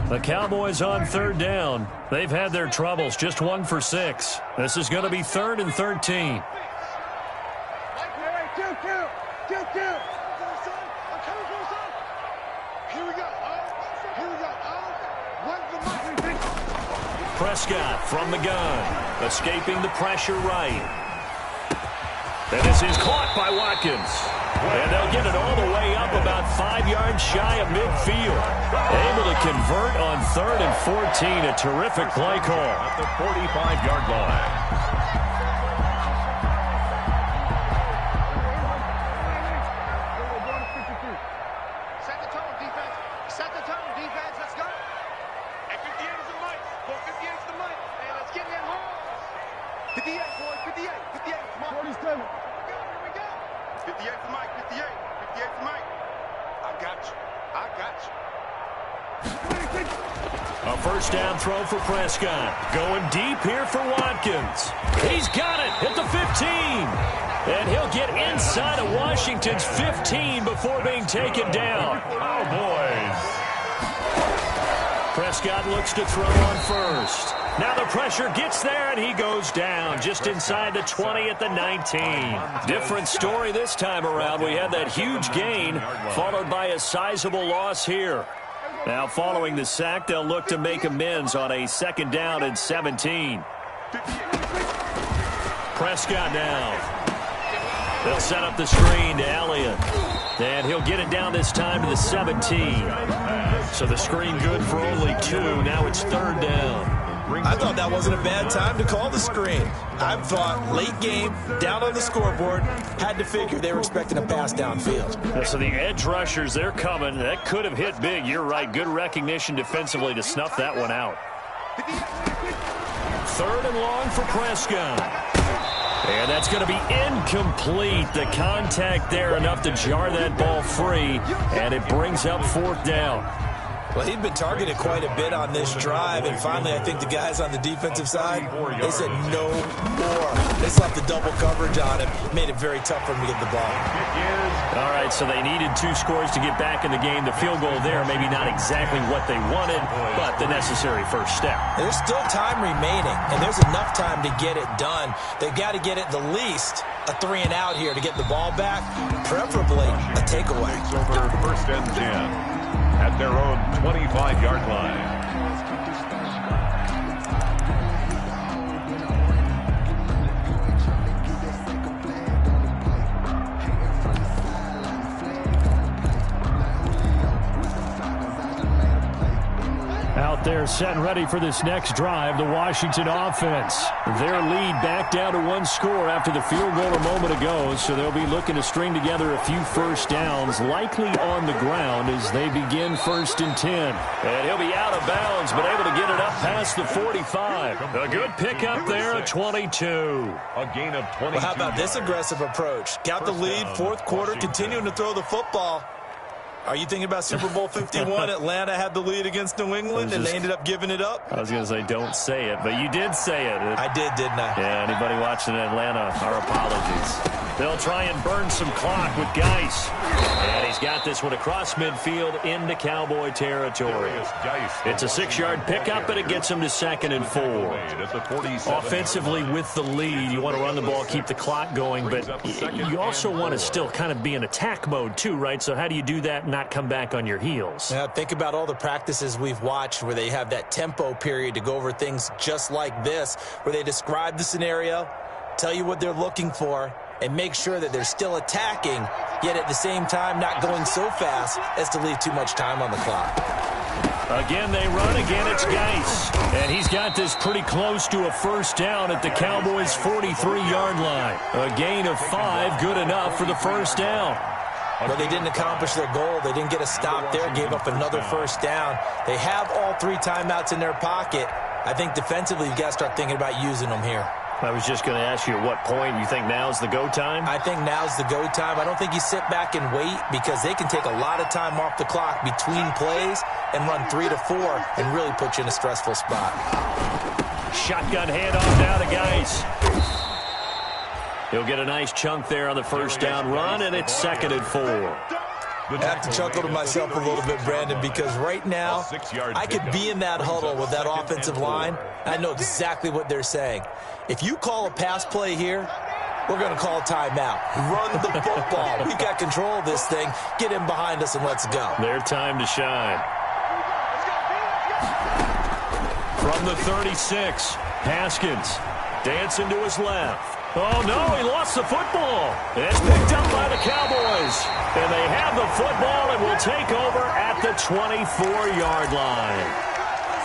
The Cowboys on 3rd down. They've had their troubles, just 1 for 6. This is going to be 3rd and 13. Prescott from the gun, escaping the pressure right. And this is caught by Watkins. And they'll get it all the way up about 5 yards shy of midfield. Able to convert on 3rd and 14. A terrific play call. At the 45-yard line. Set the tone, defense. Set the tone, defense. Let's go. And 58 is the mic. 58 is the mic. And let's get in. 58, boy. 58. 58. Come on. 47. Here we go. 58 for Mike, 58. 58 for Mike. I got you. I got you. A first down throw for Prescott. Going deep here for Watkins. He's got it at the 15. And he'll get inside of Washington's 15 before being taken down. Oh, boys. Prescott looks to throw on first. Now the pressure gets there, and he goes down just inside the 20 at the 19. Different story this time around. We had that huge gain, followed by a sizable loss here. Now, following the sack, they'll look to make amends on a second down and 17. Prescott now. They'll set up the screen to Elliott. And he'll get it down this time to the 17. So the screen good for only 2. Now it's third down. I thought that wasn't a bad time to call the screen. I thought late game, down on the scoreboard, had to figure they were expecting a pass downfield. Yeah, so the edge rushers, they're coming. That could have hit big. You're right. Good recognition defensively to snuff that one out. Third and long for Prescott. And that's going to be incomplete. The contact there enough to jar that ball free, and it brings up fourth down. Well, he'd been targeted quite a bit on this drive, and finally I think the guys on the defensive side, they said no more. They slapped the double coverage on him, made it very tough for him to get the ball. All right, so they needed 2 scores to get back in the game. The field goal there, maybe not exactly what they wanted, but the necessary first step. There's still time remaining, and there's enough time to get it done. They've got to get it the least a 3-and-out here to get the ball back, preferably a takeaway. Over first and 10. At their own 25-yard line. Out there set and ready for this next drive, the Washington offense. Their lead back down to 1 score after the field goal a moment ago, so they'll be looking to string together a few first downs, likely on the ground as they begin first and 10. And he'll be out of bounds, but able to get it up past the 45. A good pickup there at 22. A gain of 20. Well, how about this aggressive approach? Got the lead, fourth quarter, continuing to throw the football. Are you thinking about Super Bowl 51? Atlanta had the lead against New England, and they ended up giving it up? I was going to say don't say it, but you did say it. I did, didn't I? Yeah, anybody watching in Atlanta, our apologies. They'll try and burn some clock with Geis. And he's got this one across midfield into Cowboy territory. It's a 6-yard pickup, and it gets him to 2nd and 4. Offensively with the lead, you want to run the ball, keep the clock going, but you also want to still kind of be in attack mode too, right? So how do you do that and not come back on your heels? Yeah, think about all the practices we've watched where they have that tempo period to go over things just like this, where they describe the scenario, tell you what they're looking for, and make sure that they're still attacking, yet at the same time not going so fast as to leave too much time on the clock. Again, they run. Again, it's Geis. And he's got this pretty close to a first down at the Cowboys' 43-yard line. A gain of 5, good enough for the first down. But they didn't accomplish their goal. They didn't get a stop there, gave up another first down. They have all 3 timeouts in their pocket. I think defensively you've got to start thinking about using them here. I was just going to ask you at what point you think now's the go time? I think now's the go time. I don't think you sit back and wait because they can take a lot of time off the clock between plays and run 3 to 4 and really put you in a stressful spot. Shotgun handoff now to Geis. He'll get a nice chunk there on the first down run, and it's 2nd and 4. I have to chuckle to myself a little bit, Brandon, because right now I could be in that huddle with that offensive line. I know exactly what they're saying. If you call a pass play here, we're going to call a timeout. Run the football. We've got control of this thing. Get in behind us and let's go. Their time to shine. From the 36, Haskins dancing to his left. Oh, no, he lost the football. It's picked up by the Cowboys. And they have the football and will take over at the 24-yard line.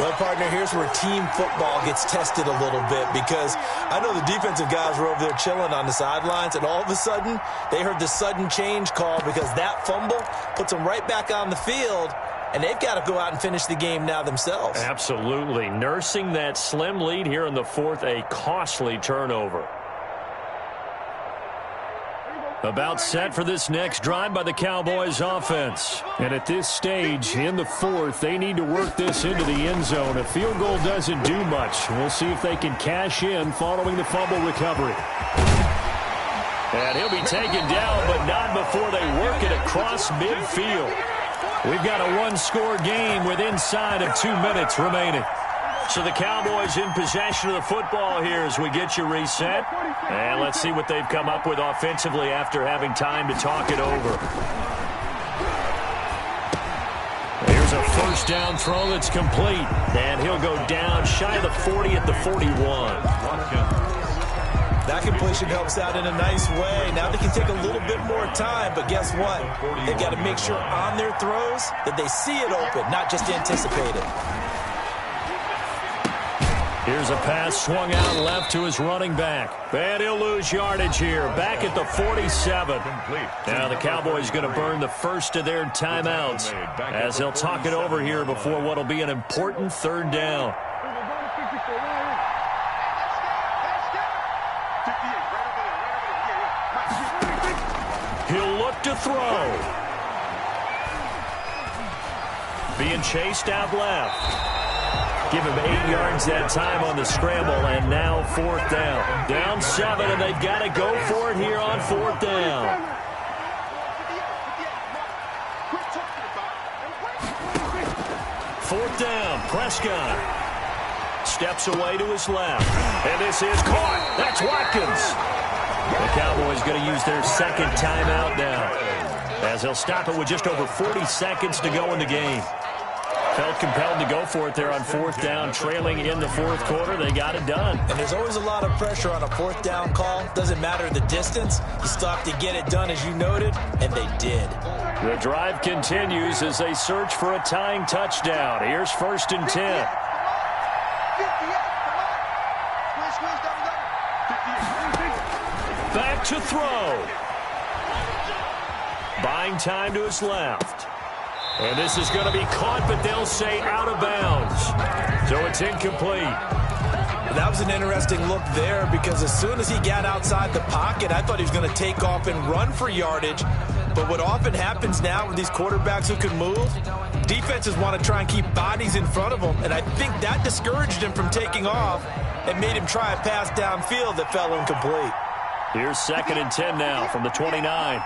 Well, partner, here's where team football gets tested a little bit because I know the defensive guys were over there chilling on the sidelines, and all of a sudden they heard the sudden change call because that fumble puts them right back on the field, and they've got to go out and finish the game now themselves. Absolutely. Nursing that slim lead here in the 4th, a costly turnover. About set for this next drive by the Cowboys offense. And at this stage, in the fourth, they need to work this into the end zone. A field goal doesn't do much. We'll see if they can cash in following the fumble recovery. And he'll be taken down, but not before they work it across midfield. We've got a one-score game with inside of 2 minutes remaining. So the Cowboys in possession of the football here as we get you reset. And let's see what they've come up with offensively after having time to talk it over. Here's a first down throw that's complete. And he'll go down shy of the 40 at the 41. That completion helps out in a nice way. Now they can take a little bit more time, but guess what? They've got to make sure on their throws that they see it open, not just anticipate it. Here's a pass swung out left to his running back. And he'll lose yardage here. Back at the 47. Now the Cowboys going to burn the first of their timeouts as they'll talk it over here before what will be an important third down. He'll look to throw. Being chased out left. Give him 8 yards that time on the scramble, and now fourth down. Down 7, and they've got to go for it here on fourth down. Fourth down, Prescott. Steps away to his left, and this is caught. That's Watkins. The Cowboys going to use their second timeout now, as they'll stop it with just over 40 seconds to go in the game. Felt compelled to go for it there on fourth down, trailing in the fourth quarter. They got it done. And there's always a lot of pressure on a fourth down call. Doesn't matter the distance. You still have to get it done, as you noted, and they did. The drive continues as they search for a tying touchdown. Here's first and 10. Back to throw. Buying time to his left. And this is going to be caught, but they'll say out of bounds. So it's incomplete. That was an interesting look there because as soon as he got outside the pocket, I thought he was going to take off and run for yardage. But what often happens now with these quarterbacks who can move, defenses want to try and keep bodies in front of them. And I think that discouraged him from taking off and made him try a pass downfield that fell incomplete. Here's second and 10 now from the 29.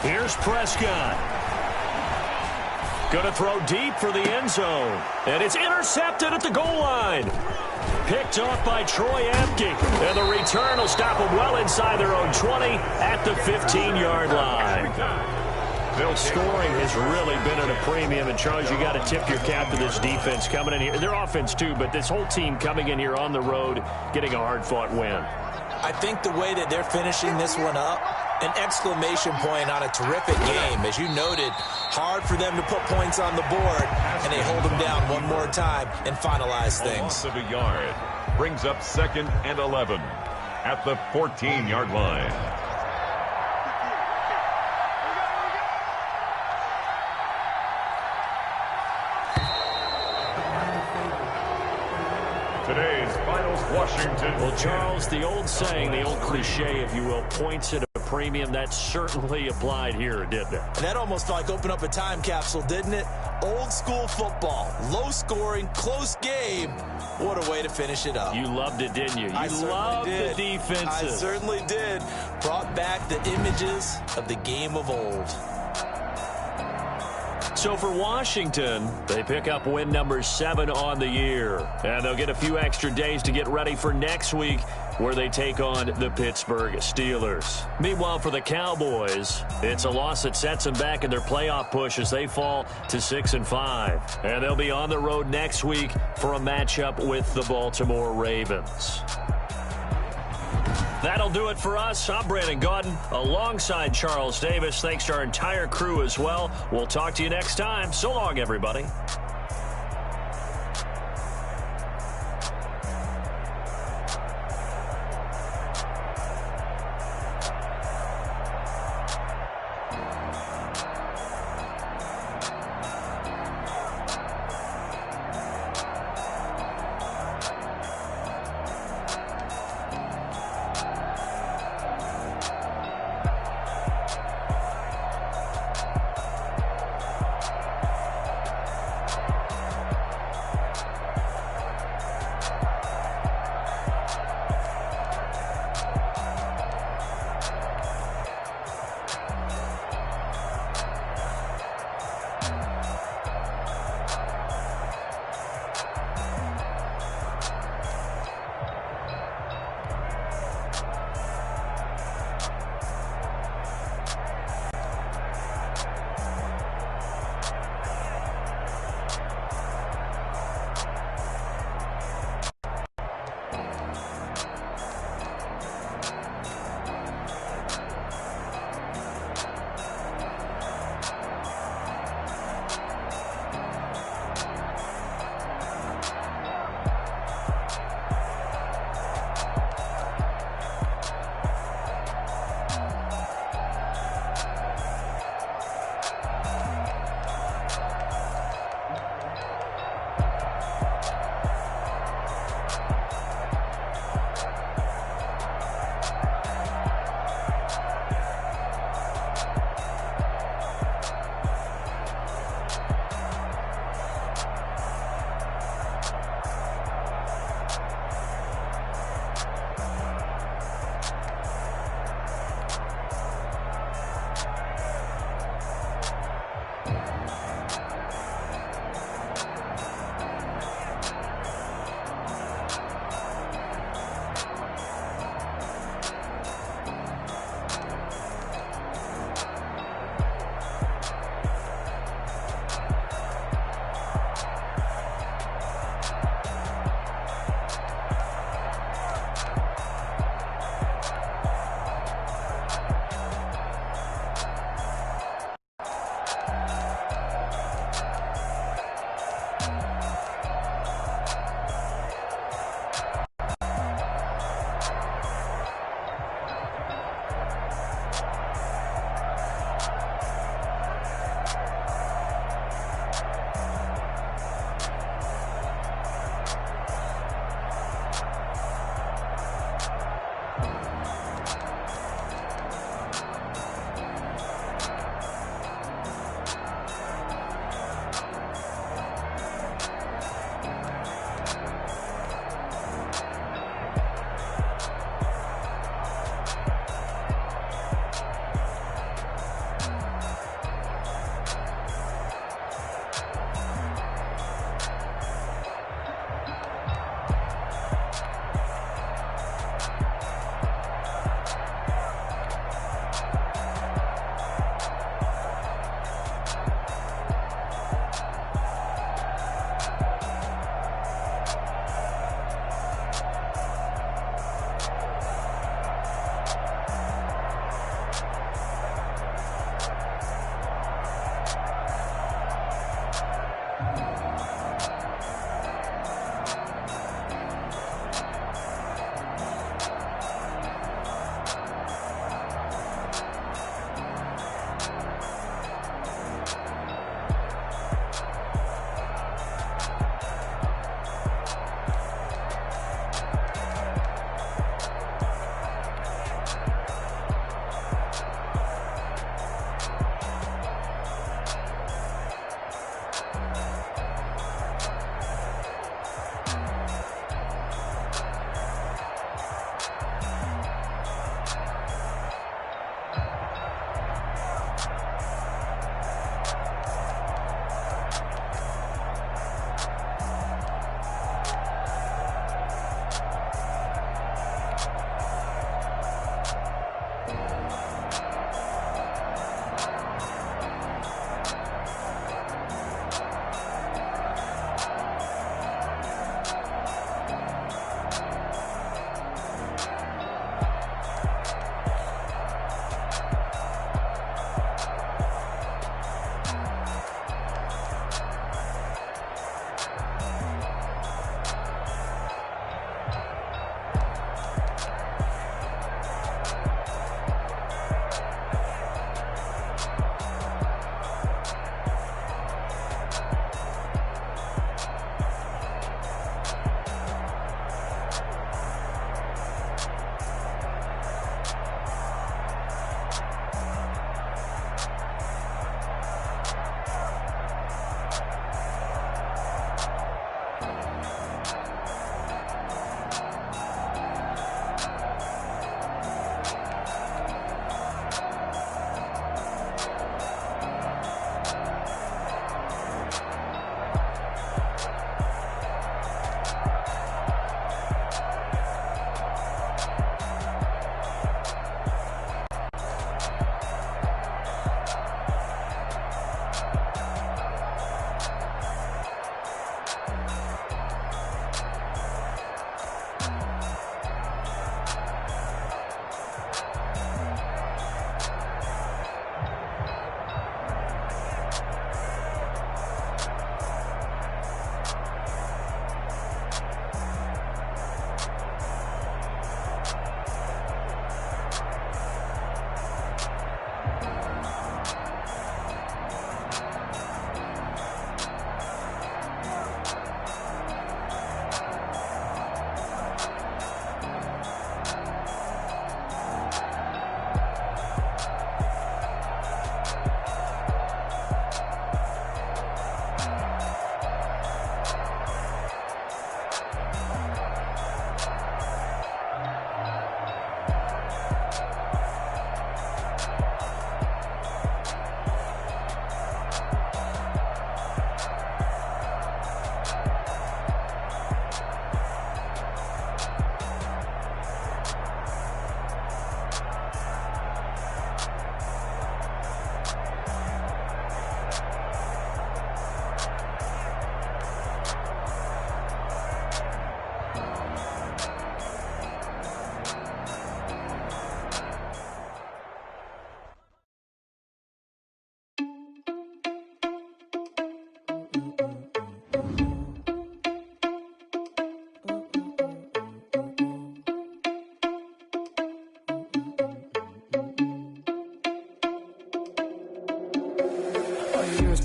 Here's Prescott. Going to throw deep for the end zone. And it's intercepted at the goal line. Picked off by Troy Apke. And the return will stop them well inside their own 20 at the 15-yard line. Scoring has really been at a premium. And, Charles, you got to tip your cap to this defense coming in here. Their offense, too, but this whole team coming in here on the road, getting a hard-fought win. I think the way that they're finishing this one up, an exclamation point on a terrific game. As you noted, hard for them to put points on the board, and they hold them down one more time and finalize things. A loss of a yard brings up second and 11 at the 14-yard line. Today's finals, Washington. Well, Charles, the old saying, the old cliche, if you will, points at a premium, that certainly applied here, didn't it? And that almost like opened up a time capsule, didn't it? Old school football, low scoring, close game. What a way to finish it up. You loved it, didn't you? You loved the defenses. I certainly did. Brought back the images of the game of old. So for Washington, they pick up win number 7 on the year. And they'll get a few extra days to get ready for next week, where they take on the Pittsburgh Steelers. Meanwhile, for the Cowboys, it's a loss that sets them back in their playoff push as they fall to 6-5. And they'll be on the road next week for a matchup with the Baltimore Ravens. That'll do it for us. I'm Brandon Gaudin alongside Charles Davis. Thanks to our entire crew as well. We'll talk to you next time. So long, everybody.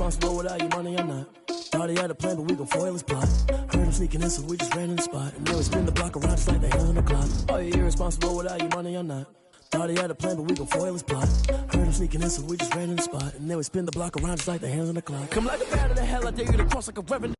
irresponsible without your money or not. Thought he had a plan, but we gon' foil his plot. Heard him sneaking in, so we just ran in the spot. And then we spin the block around just like the hands on the clock. Are you irresponsible without your money or not? Thought he had a plan, but we gon' foil his plot. Heard him sneaking in, so we just ran in the spot. And then we spin the block around just like the hands on the clock. Come like a bat of the hell, I dare you to cross like a revenue.